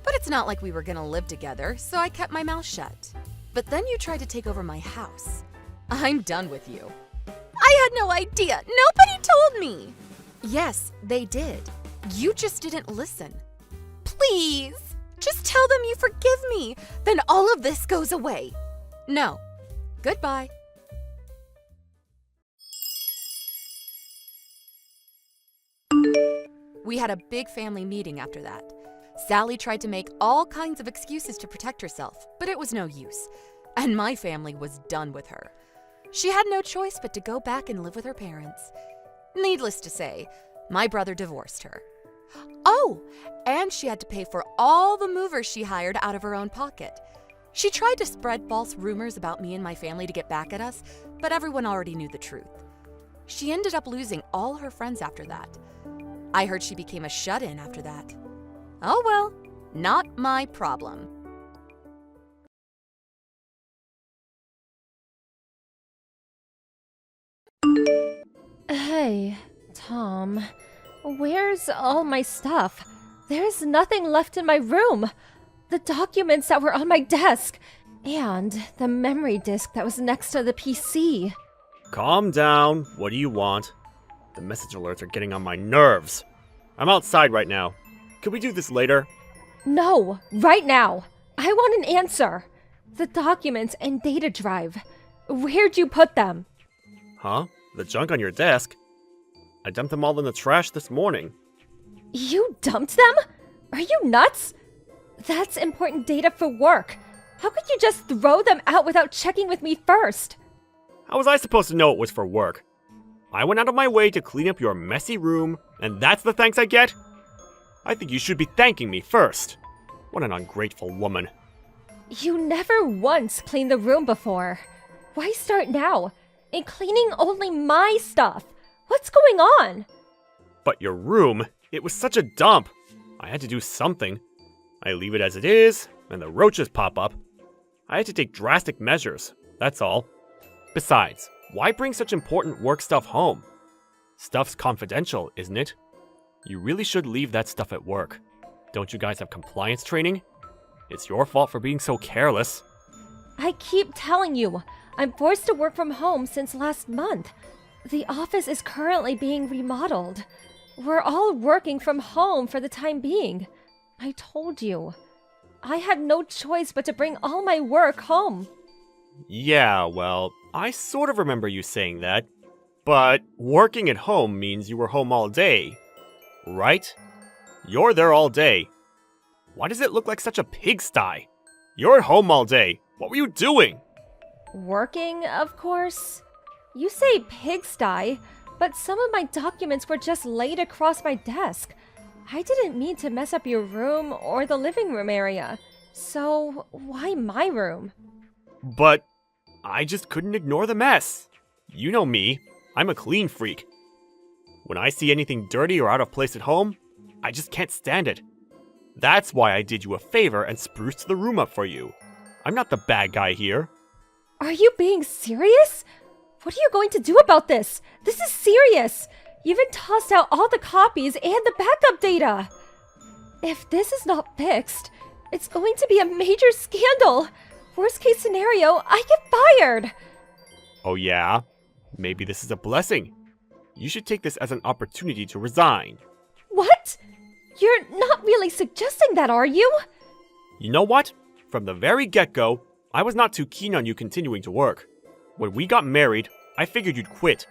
But it's not like we were gonna live together, so I kept my mouth shut. But then you tried to take over my house. I'm done with you. I had no idea. Nobody told me. Yes, they did. You just didn't listen. Please, just tell them you forgive me. Then all of this goes away. No. Goodbye. We had a big family meeting after that. Sally tried to make all kinds of excuses to protect herself, but it was no use. And my family was done with her. She had no choice but to go back and live with her parents. Needless to say, my brother divorced her. Oh, and she had to pay for all the movers she hired out of her own pocket. She tried to spread false rumors about me and my family to get back at us, but everyone already knew the truth. She ended up losing all her friends after that. I heard she became a shut-in after that. Oh well, not my problem. Hey, Tom, where's all my stuff? There's nothing left in my room. The documents that were on my desk, and the memory disk that was next to the PC. Calm down. What do you want? The message alerts are getting on my nerves. I'm outside right now. Could we do this later? No, right now. I want an answer. The documents and data drive. Where'd you put them? Huh? The junk on your desk? I dumped them all in the trash this morning. You dumped them? Are you nuts? That's important data for work. How could you just throw them out without checking with me first? How was I supposed to know it was for work? I went out of my way to clean up your messy room, and that's the thanks I get? I think you should be thanking me first. What an ungrateful woman. You never once cleaned the room before. Why start now? And cleaning only my stuff. What's going on? But your room, it was such a dump. I had to do something. I leave it as it is, and the roaches pop up. I had to take drastic measures, that's all. Besides, why bring such important work stuff home? Stuff's confidential, isn't it? You really should leave that stuff at work. Don't you guys have compliance training? It's your fault for being so careless. I keep telling you, I'm forced to work from home since last month. The office is currently being remodeled. We're all working from home for the time being. I told you. I had no choice but to bring all my work home. Yeah, well, I sort of remember you saying that. But working at home means you were home all day, right? You're there all day. Why does it look like such a pigsty? You're at home all day. What were you doing? Working, of course. You say pigsty, but some of my documents were just laid across my desk. I didn't mean to mess up your room or the living room area. So, why my room? But I just couldn't ignore the mess. You know me, I'm a clean freak. When I see anything dirty or out of place at home, I just can't stand it. That's why I did you a favor and spruced the room up for you. I'm not the bad guy here. Are you being serious? What are you going to do about this? This is serious. You even tossed out all the copies and the backup data. If this is not fixed, it's going to be a major scandal. Worst case scenario, I get fired. Oh yeah? Maybe this is a blessing. You should take this as an opportunity to resign. What? You're not really suggesting that, are you? You know what? From the very get-go, I was not too keen on you continuing to work. When we got married, I figured you'd quit,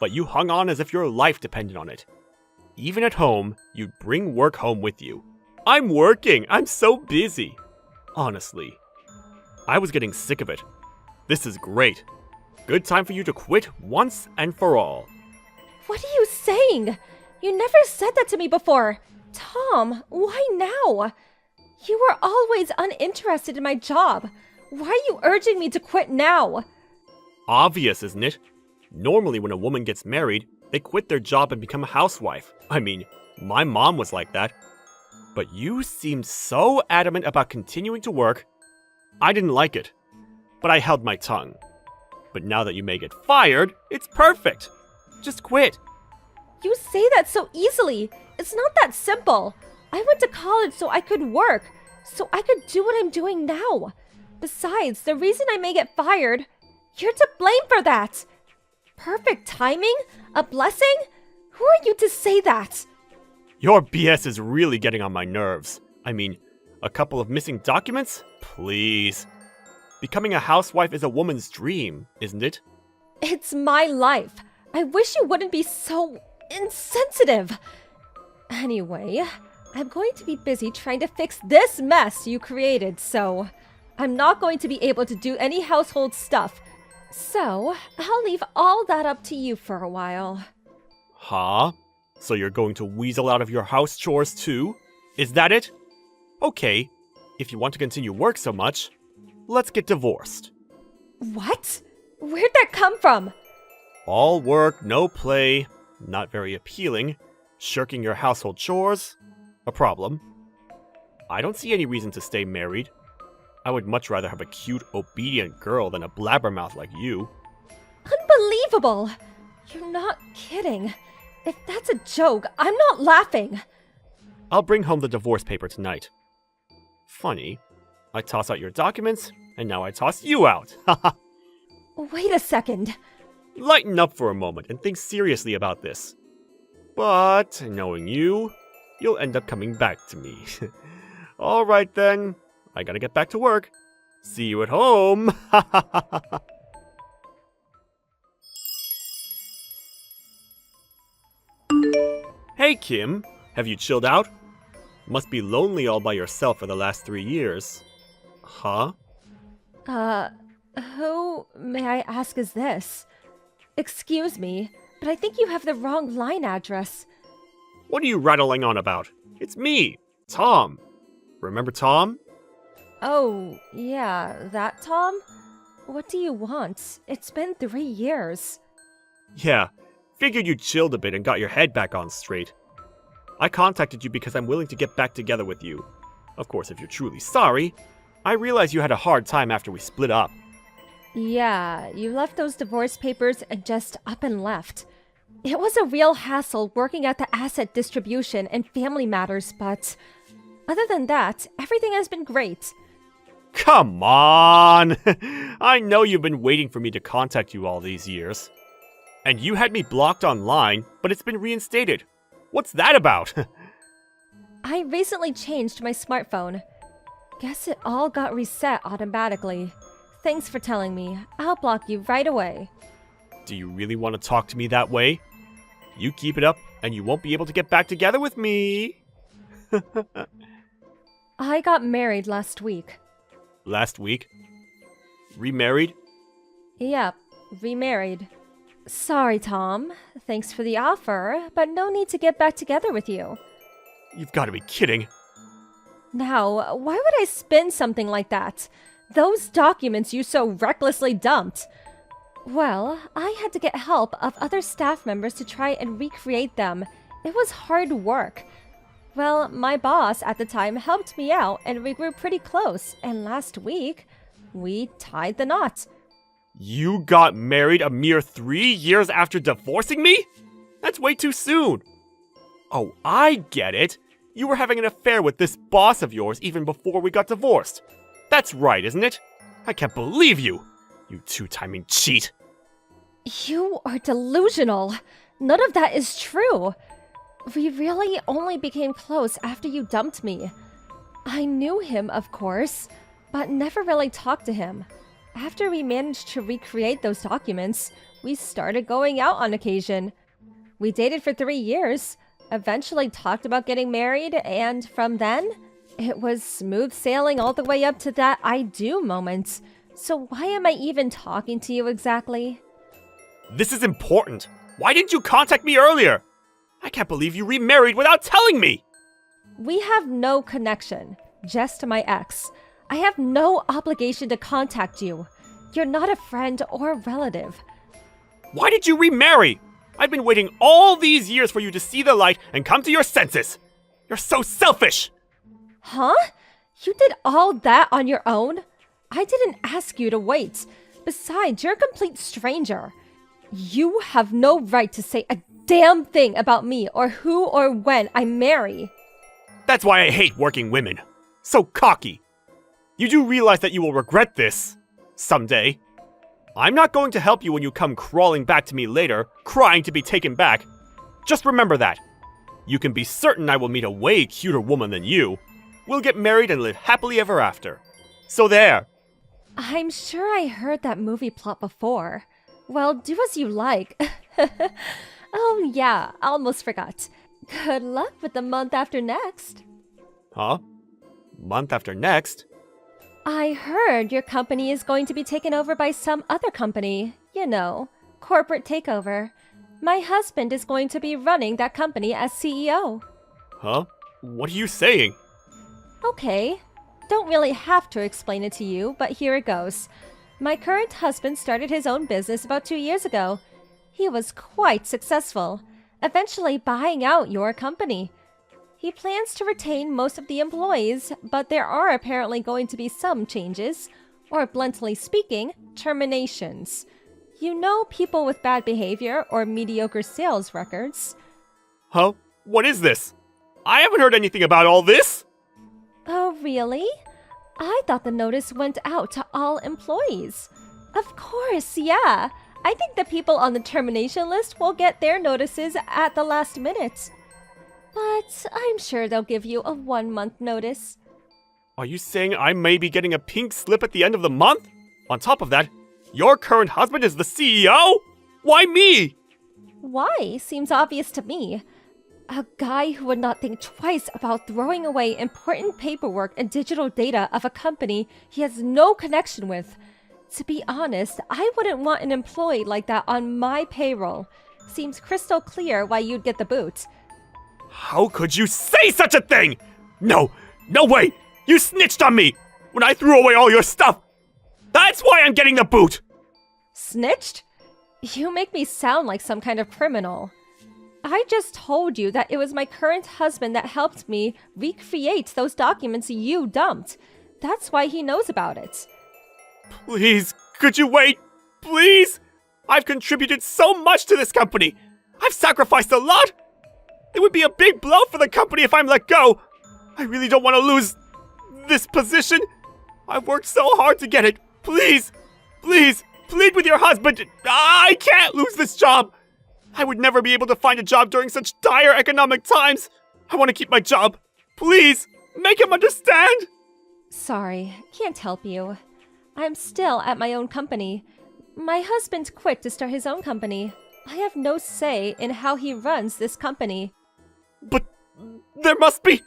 but you hung on as if your life depended on it. Even at home, you'd bring work home with you. I'm working! I'm so busy! Honestly, I was getting sick of it. This is great. Good time for you to quit once and for all. What are you saying? You never said that to me before. Tom, why now? You were always uninterested in my job. Why are you urging me to quit now? Obvious, isn't it? Normally when a woman gets married, they quit their job and become a housewife. I mean, my mom was like that. But you seemed so adamant about continuing to work. I didn't like it, but I held my tongue. But now that you may get fired, it's perfect. Just quit. You say that so easily. It's not that simple. I went to college so I could work, so I could do what I'm doing now. Besides, the reason I may get fired, you're to blame for that. Perfect timing? A blessing? Who are you to say that? Your BS is really getting on my nerves. I mean, a couple of missing documents? Please. Becoming a housewife is a woman's dream, isn't it? It's my life. I wish you wouldn't be so insensitive. Anyway, I'm going to be busy trying to fix this mess you created, so I'm not going to be able to do any household stuff. So, I'll leave all that up to you for a while. Huh? So you're going to weasel out of your house chores too? Is that it? Okay, if you want to continue work so much, let's get divorced. What? Where'd that come from? All work, no play, not very appealing. Shirking your household chores? A problem. I don't see any reason to stay married. I would much rather have a cute, obedient girl than a blabbermouth like you. Unbelievable! You're not kidding. If that's a joke, I'm not laughing. I'll bring home the divorce paper tonight. Funny. I toss out your documents, and now I toss you out. Haha. Wait a second. Lighten up for a moment and think seriously about this. But, knowing you, you'll end up coming back to me. Alright then, I gotta get back to work. See you at home! Hey Kim, have you chilled out? Must be lonely all by yourself for the last 3 years. Huh? Who, may I ask, is this? Excuse me, but I think you have the wrong line address. What are you rattling on about? It's me, Tom. Remember Tom? Oh, yeah, that Tom? What do you want? It's been 3 years. Yeah, figured you chilled a bit and got your head back on straight. I contacted you because I'm willing to get back together with you. Of course, if you're truly sorry. I realize you had a hard time after we split up. Yeah, you left those divorce papers and just up and left. It was a real hassle working at the asset distribution and family matters, but other than that, everything has been great. Come on! I know you've been waiting for me to contact you all these years. And you had me blocked online, but it's been reinstated. What's that about? I recently changed my smartphone. Guess it all got reset automatically. Thanks for telling me. I'll block you right away. Do you really want to talk to me that way? You keep it up, and you won't be able to get back together with me. I got married last week. Last week? Remarried? Yep, remarried. Sorry, Tom. Thanks for the offer, but no need to get back together with you. You've got to be kidding. Now, why would I spin something like that? Those documents you so recklessly dumped. Well, I had to get help of other staff members to try and recreate them. It was hard work. Well, my boss at the time helped me out and we grew pretty close, and last week, we tied the knot. You got married a mere 3 years after divorcing me? That's way too soon. Oh, I get it. You were having an affair with this boss of yours even before we got divorced. That's right, isn't it? I can't believe you. You two-timing cheat. You are delusional. None of that is true. We really only became close after you dumped me. I knew him, of course, but never really talked to him. After we managed to recreate those documents, we started going out on occasion. We dated for 3 years, eventually talked about getting married, and from then, it was smooth sailing all the way up to that I do moment. So why am I even talking to you exactly? This is important. Why didn't you contact me earlier? I can't believe you remarried without telling me. We have no connection, just my ex. I have no obligation to contact you. You're not a friend or relative. Why did you remarry? I've been waiting all these years for you to see the light and come to your senses. You're so selfish. Huh? You did all that on your own? I didn't ask you to wait. Besides, you're a complete stranger. You have no right to say a damn thing about me or who or when I marry. That's why I hate working women. So cocky. You do realize that you will regret this someday. I'm not going to help you when you come crawling back to me later, crying to be taken back. Just remember that. You can be certain I will meet a way cuter woman than you. We'll get married and live happily ever after. So there. I'm sure I heard that movie plot before. Well, do as you like. Oh yeah, I almost forgot. Good luck with the month after next. Huh? Month after next? I heard your company is going to be taken over by some other company. You know, corporate takeover. My husband is going to be running that company as CEO. Huh? What are you saying? Okay, don't really have to explain it to you, but here it goes. My current husband started his own business about 2 years ago. He was quite successful, eventually buying out your company. He plans to retain most of the employees, but there are apparently going to be some changes, or bluntly speaking, terminations. You know, people with bad behavior or mediocre sales records. Huh? What is this? I haven't heard anything about all this! Oh, really? I thought the notice went out to all employees. Of course, yeah. I think the people on the termination list will get their notices at the last minute. But I'm sure they'll give you a 1-month notice. Are you saying I may be getting a pink slip at the end of the month? On top of that, your current husband is the CEO? Why me? Why seems obvious to me. A guy who would not think twice about throwing away important paperwork and digital data of a company he has no connection with. To be honest, I wouldn't want an employee like that on my payroll. Seems crystal clear why you'd get the boot. How could you say such a thing? No way! You snitched on me when I threw away all your stuff! That's why I'm getting the boot! Snitched? You make me sound like some kind of criminal. I just told you that it was my current husband that helped me recreate those documents you dumped. That's why he knows about it. Please, could you wait? Please? I've contributed so much to this company. I've sacrificed a lot. It would be a big blow for the company if I'm let go. I really don't want to lose this position. I've worked so hard to get it. Please, plead with your husband. I can't lose this job. I would never be able to find a job during such dire economic times. I want to keep my job. Please, make him understand. Sorry, can't help you. I'm still at my own company. My husband quit to start his own company. I have no say in how he runs this company. But there must be...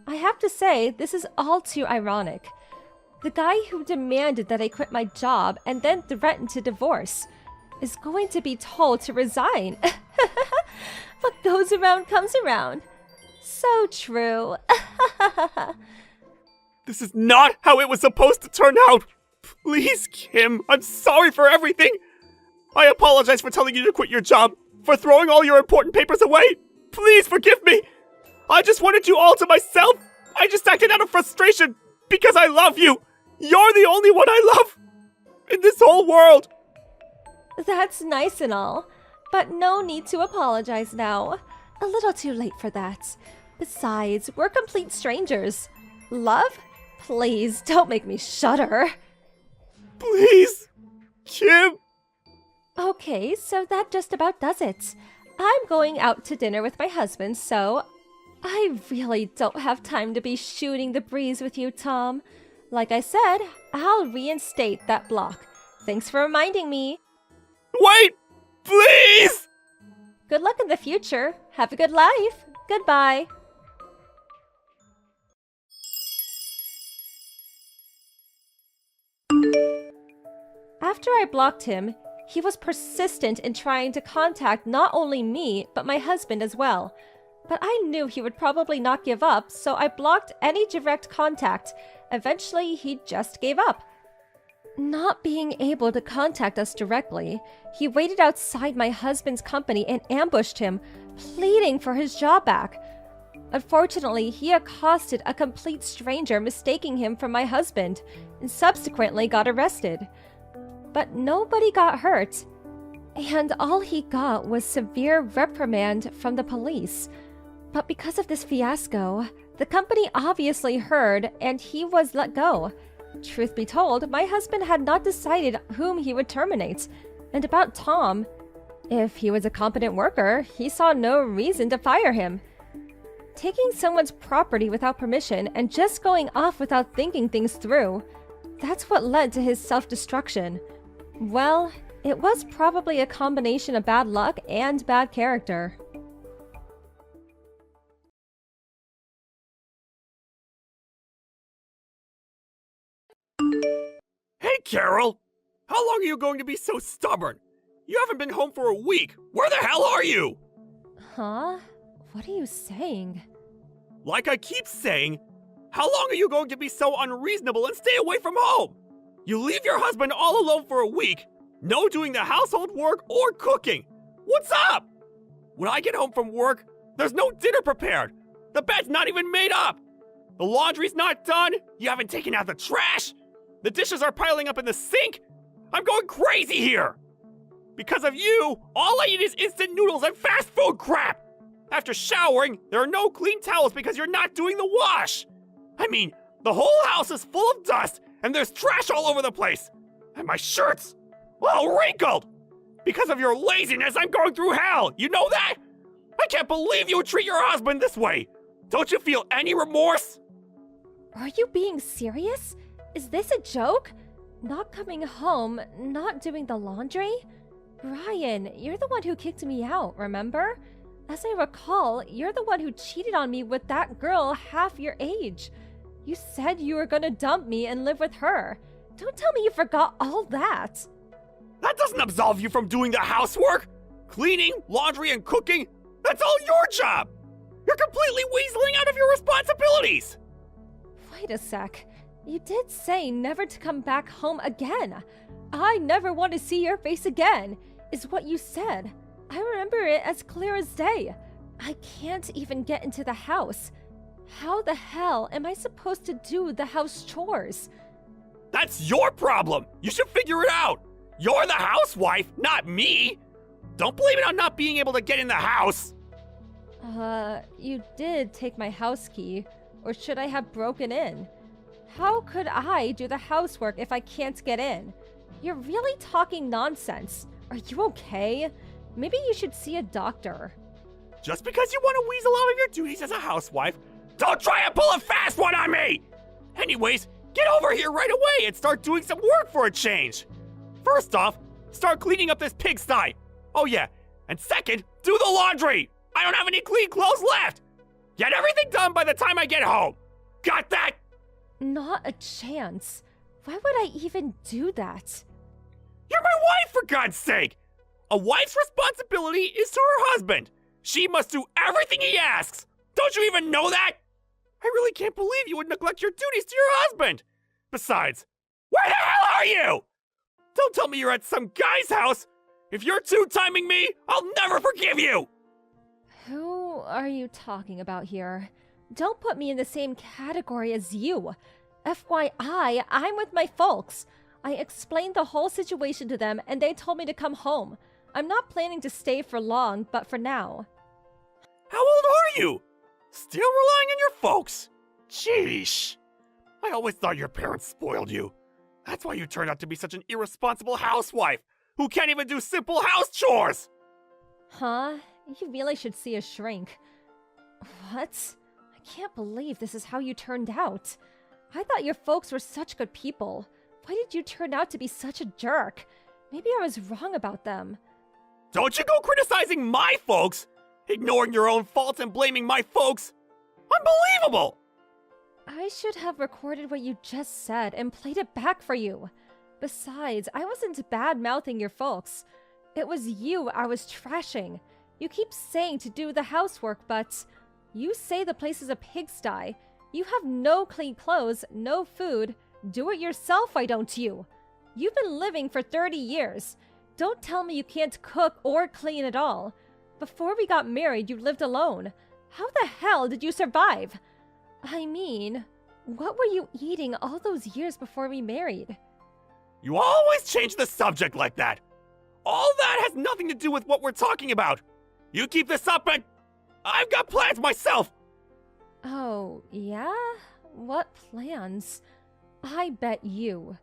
I have to say, this is all too ironic. The guy who demanded that I quit my job and then threatened to divorce is going to be told to resign. What goes around comes around. So true. This is not how it was supposed to turn out. Please, Kim, I'm sorry for everything. I apologize for telling you to quit your job, for throwing all your important papers away. Please forgive me. I just wanted you all to myself. I just acted out of frustration because I love you. You're the only one I love in this whole world. That's nice and all, but no need to apologize now. A little too late for that. Besides, we're complete strangers. Love? Please, don't make me shudder. Please, Kim. Okay, so that just about does it. I'm going out to dinner with my husband, so I really don't have time to be shooting the breeze with you, Tom. Like I said, I'll reinstate that block. Thanks for reminding me. Wait, please. Good luck in the future. Have a good life. Goodbye. After I blocked him, he was persistent in trying to contact not only me, but my husband as well. But I knew he would probably not give up, so I blocked any direct contact. Eventually, he just gave up. Not being able to contact us directly, he waited outside my husband's company and ambushed him, pleading for his job back. Unfortunately, he accosted a complete stranger, mistaking him for my husband, and subsequently got arrested. But nobody got hurt, and all he got was severe reprimand from the police. But because of this fiasco, the company obviously heard, and he was let go. Truth be told, my husband had not decided whom he would terminate. And about Tom, if he was a competent worker, he saw no reason to fire him. Taking someone's property without permission and just going off without thinking things through, that's what led to his self-destruction. Well, it was probably a combination of bad luck and bad character. Hey, Carol! How long are you going to be so stubborn? You haven't been home for a week. Where the hell are you? Huh? What are you saying? Like I keep saying, how long are you going to be so unreasonable and stay away from home? You leave your husband all alone for a week, no doing the household work or cooking. What's up? When I get home from work, there's no dinner prepared. The bed's not even made up. The laundry's not done. You haven't taken out the trash. The dishes are piling up in the sink. I'm going crazy here. Because of you, all I eat is instant noodles and fast food crap. After showering, there are no clean towels because you're not doing the wash. I mean, the whole house is full of dust and there's trash all over the place. And my shirt's all wrinkled. Because of your laziness, I'm going through hell. You know that? I can't believe you would treat your husband this way. Don't you feel any remorse? Are you being serious? Is this a joke? Not coming home, not doing the laundry? Ryan, you're the one who kicked me out, remember? As I recall, you're the one who cheated on me with that girl half your age. You said you were gonna dump me and live with her. Don't tell me you forgot all that. That doesn't absolve you from doing the housework. Cleaning, laundry, and cooking, that's all your job. You're completely weaseling out of your responsibilities. Wait a sec. You did say never to come back home again. I never want to see your face again, is what you said. I remember it as clear as day. I can't even get into the house. How the hell am I supposed to do the house chores? That's your problem. You should figure it out. You're the housewife, not me. Don't blame it on not being able to get in the house. You did take my house key, or should I have broken in? How could I do the housework if I can't get in? You're really talking nonsense. Are you okay? Maybe you should see a doctor. Just because you want to weasel out of your duties as a housewife, don't try and pull a fast one on me! Anyways, get over here right away and start doing some work for a change. First off, start cleaning up this pigsty. Oh yeah, and second, do the laundry. I don't have any clean clothes left. Get everything done by the time I get home. Got that? Not a chance. Why would I even do that? You're my wife, for God's sake! A wife's responsibility is to her husband. She must do everything he asks. Don't you even know that? I really can't believe you would neglect your duties to your husband. Besides, where the hell are you? Don't tell me you're at some guy's house. If you're two-timing me, I'll never forgive you. Who are you talking about here? Don't put me in the same category as you. FYI, I'm with my folks. I explained the whole situation to them and they told me to come home. I'm not planning to stay for long, but for now. How old are you? Still relying on your folks? Sheesh. I always thought your parents spoiled you. That's why you turned out to be such an irresponsible housewife who can't even do simple house chores. Huh? You really should see a shrink. What? I can't believe this is how you turned out. I thought your folks were such good people. Why did you turn out to be such a jerk? Maybe I was wrong about them. Don't you go criticizing my folks! Ignoring your own faults and blaming my folks! Unbelievable! I should have recorded what you just said and played it back for you. Besides, I wasn't bad-mouthing your folks. It was you I was trashing. You keep saying to do the housework, but you say the place is a pigsty. You have no clean clothes, no food. Do it yourself, why don't you? You've been living for 30 years. Don't tell me you can't cook or clean at all. Before we got married, you lived alone. How the hell did you survive? I mean, what were you eating all those years before we married? You always change the subject like that. All that has nothing to do with what we're talking about. You keep this up and I've got plans myself. Oh, yeah? What plans? I bet you.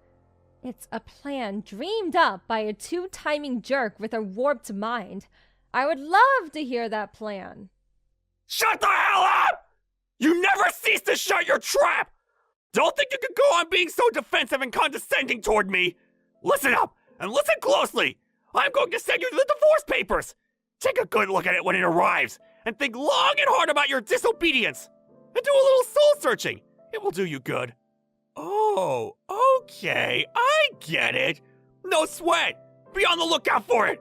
It's a plan dreamed up by a two-timing jerk with a warped mind. I would love to hear that plan. Shut the hell up! You never cease to shut your trap! Don't think you can go on being so defensive and condescending toward me. Listen up and listen closely. I'm going to send you the divorce papers. Take a good look at it when it arrives and think long and hard about your disobedience. And do a little soul searching. It will do you good. Oh, okay. I get it. No sweat. Be on the lookout for it.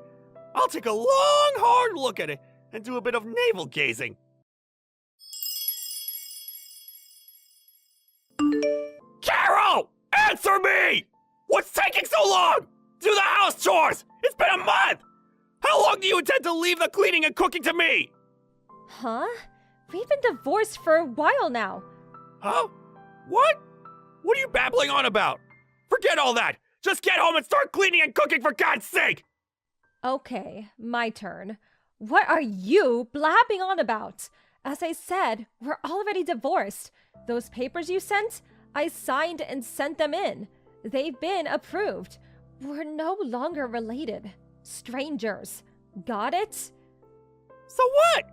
I'll take a long, hard look at it and do a bit of navel gazing. Carol! Answer me! What's taking so long? Do the house chores! It's been a month! How long do you intend to leave the cleaning and cooking to me? Huh? We've been divorced for a while now. Huh? What? What are you babbling on about? Forget all that! Just get home and start cleaning and cooking for God's sake! Okay, my turn. What are you blabbing on about? As I said, we're already divorced. Those papers you sent, I signed and sent them in. They've been approved. We're no longer related. Strangers. Got it? So what?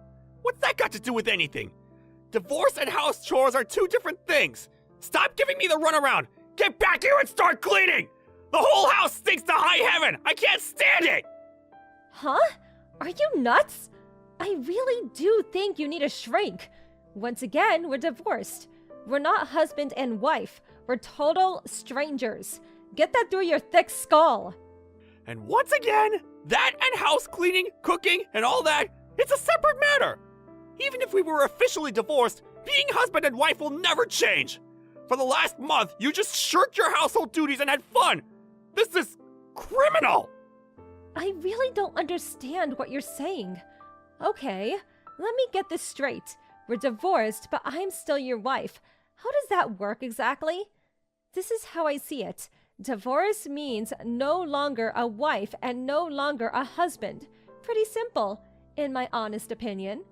What's that got to do with anything? Divorce and house chores are two different things. Stop giving me the runaround. Get back here and start cleaning. The whole house stinks to high heaven. I can't stand it. Huh? Are you nuts? I really do think you need a shrink. Once again, we're divorced. We're not husband and wife. We're total strangers. Get that through your thick skull. And once again, that and house cleaning, cooking, and all that, it's a separate matter. Even if we were officially divorced, being husband and wife will never change. For the last month, you just shirked your household duties and had fun. This is criminal. I really don't understand what you're saying. Okay, let me get this straight. We're divorced, but I'm still your wife. How does that work exactly? This is how I see it. Divorce means no longer a wife and no longer a husband. Pretty simple, in my honest opinion.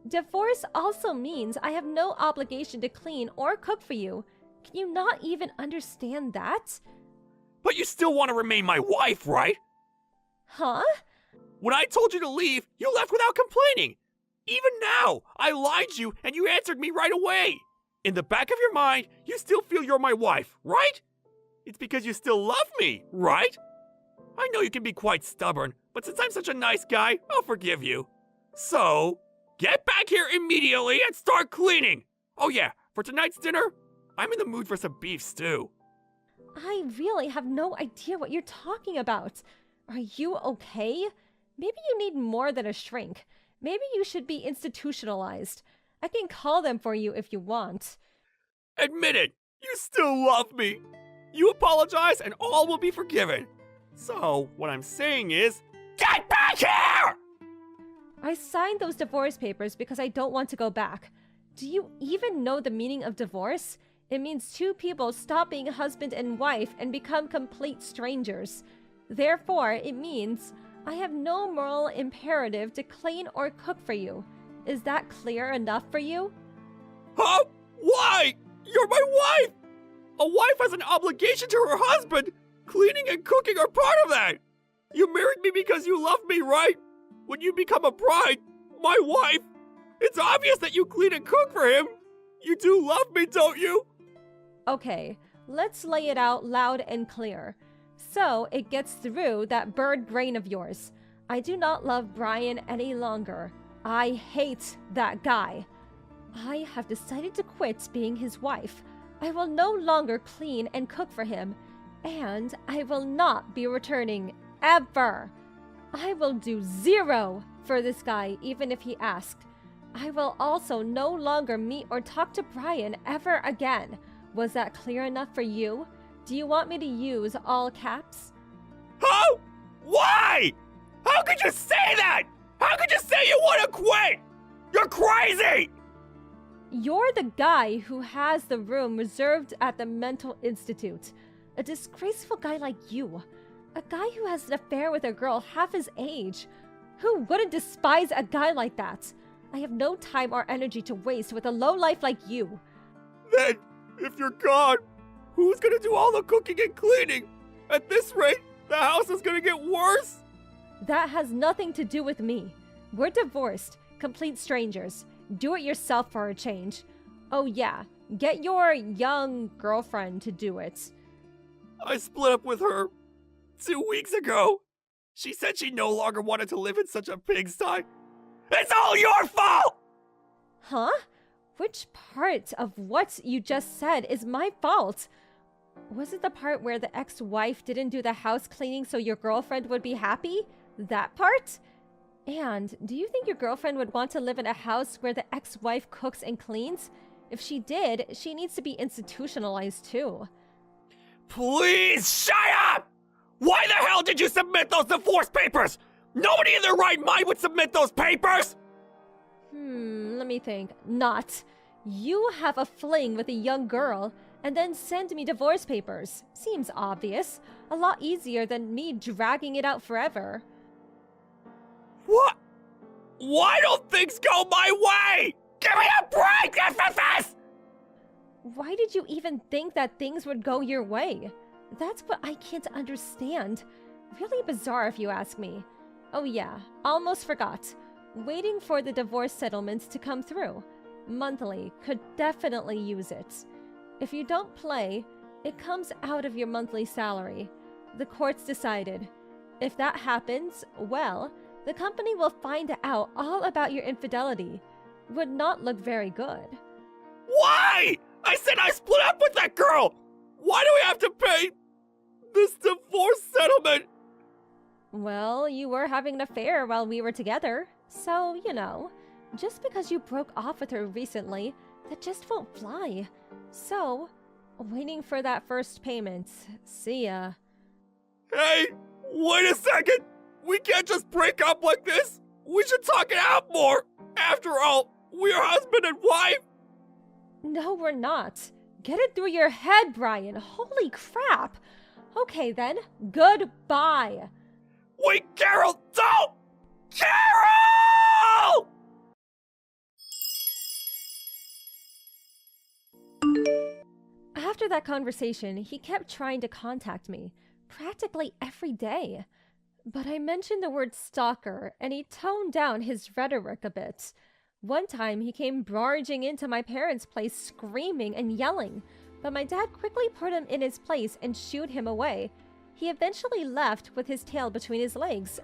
Divorce also means I have no obligation to clean or cook for you. Can you not even understand that? But you still want to remain my wife, right? Huh? When I told you to leave, you left without complaining. Even now, I lied to you and you answered me right away. In the back of your mind, you still feel you're my wife, right? It's because you still love me, right? I know you can be quite stubborn, but since I'm such a nice guy, I'll forgive you. So, get back here immediately and start cleaning. Oh yeah, for tonight's dinner, I'm in the mood for some beef stew. I really have no idea what you're talking about. Are you okay? Maybe you need more than a shrink. Maybe you should be institutionalized. I can call them for you if you want. Admit it! You still love me! You apologize and all will be forgiven. So, what I'm saying is, get back here! I signed those divorce papers because I don't want to go back. Do you even know the meaning of divorce? It means two people stop being husband and wife and become complete strangers. Therefore, it means I have no moral imperative to clean or cook for you. Is that clear enough for you? Huh? Why? You're my wife! A wife has an obligation to her husband! Cleaning and cooking are part of that! You married me because you love me, right? When you become a bride, my wife, it's obvious that you clean and cook for him! You do love me, don't you? Okay, let's lay it out loud and clear. So it gets through that bird brain of yours. I do not love Brian any longer. I hate that guy. I have decided to quit being his wife. I will no longer clean and cook for him, and I will not be returning ever. I will do 0 for this guy even if he asked. I will also no longer meet or talk to Brian ever again. Was that clear enough for you? Do you want me to use all caps? How? Why? How could you say that? How could you say you want to quit? You're crazy! You're the guy who has the room reserved at the mental institute. A disgraceful guy like you. A guy who has an affair with a girl half his age. Who wouldn't despise a guy like that? I have no time or energy to waste with a lowlife like you. Then, if you're gone, who's gonna do all the cooking and cleaning? At this rate, the house is gonna get worse! That has nothing to do with me. We're divorced, complete strangers. Do it yourself for a change. Oh yeah, get your young girlfriend to do it. I split up with her 2 weeks ago. She said she no longer wanted to live in such a pigsty. It's all your fault! Huh? Which part of what you just said is my fault? Was it the part where the ex-wife didn't do the house cleaning so your girlfriend would be happy? That part? And do you think your girlfriend would want to live in a house where the ex-wife cooks and cleans? If she did, she needs to be institutionalized too. Please shut up! Why the hell did you submit those divorce papers? Nobody in their right mind would submit those papers! Let me think. Not. You have a fling with a young girl and then send me divorce papers. Seems obvious. A lot easier than me dragging it out forever. What? Why don't things go my way? Give me a break, FFS! Why did you even think that things would go your way? That's what I can't understand. Really bizarre if you ask me. Oh yeah, almost forgot. Waiting for the divorce settlements to come through. Monthly could definitely use it. If you don't play, it comes out of your monthly salary. The courts decided. If that happens, well, the company will find out all about your infidelity. Would not look very good. Why? I said I split up with that girl! Why do we have to pay this divorce settlement? Well, you were having an affair while we were together. So, you know, just because you broke off with her recently, that just won't fly. So, waiting for that first payment. See ya. Hey, wait a second! We can't just break up like this! We should talk it out more! After all, we're husband and wife! No, we're not. Get it through your head, Brian. Holy crap. Okay then, goodbye. Wait, Carol, don't! Carol! After that conversation, he kept trying to contact me, practically every day. But I mentioned the word stalker, and he toned down his rhetoric a bit. One time, he came barging into my parents' place screaming and yelling, but my dad quickly put him in his place and shooed him away. He eventually left with his tail between his legs.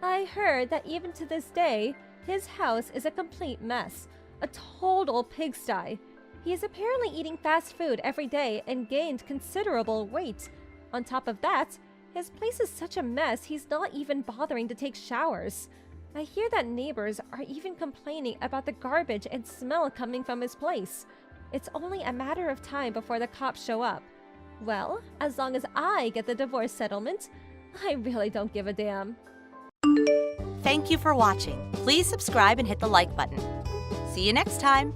I heard that even to this day, his house is a complete mess, a total pigsty. He is apparently eating fast food every day and gained considerable weight. On top of that, his place is such a mess he's not even bothering to take showers. I hear that neighbors are even complaining about the garbage and smell coming from his place. It's only a matter of time before the cops show up. Well, as long as I get the divorce settlement, I really don't give a damn. Thank you for watching. Please subscribe and hit the like button. See you next time.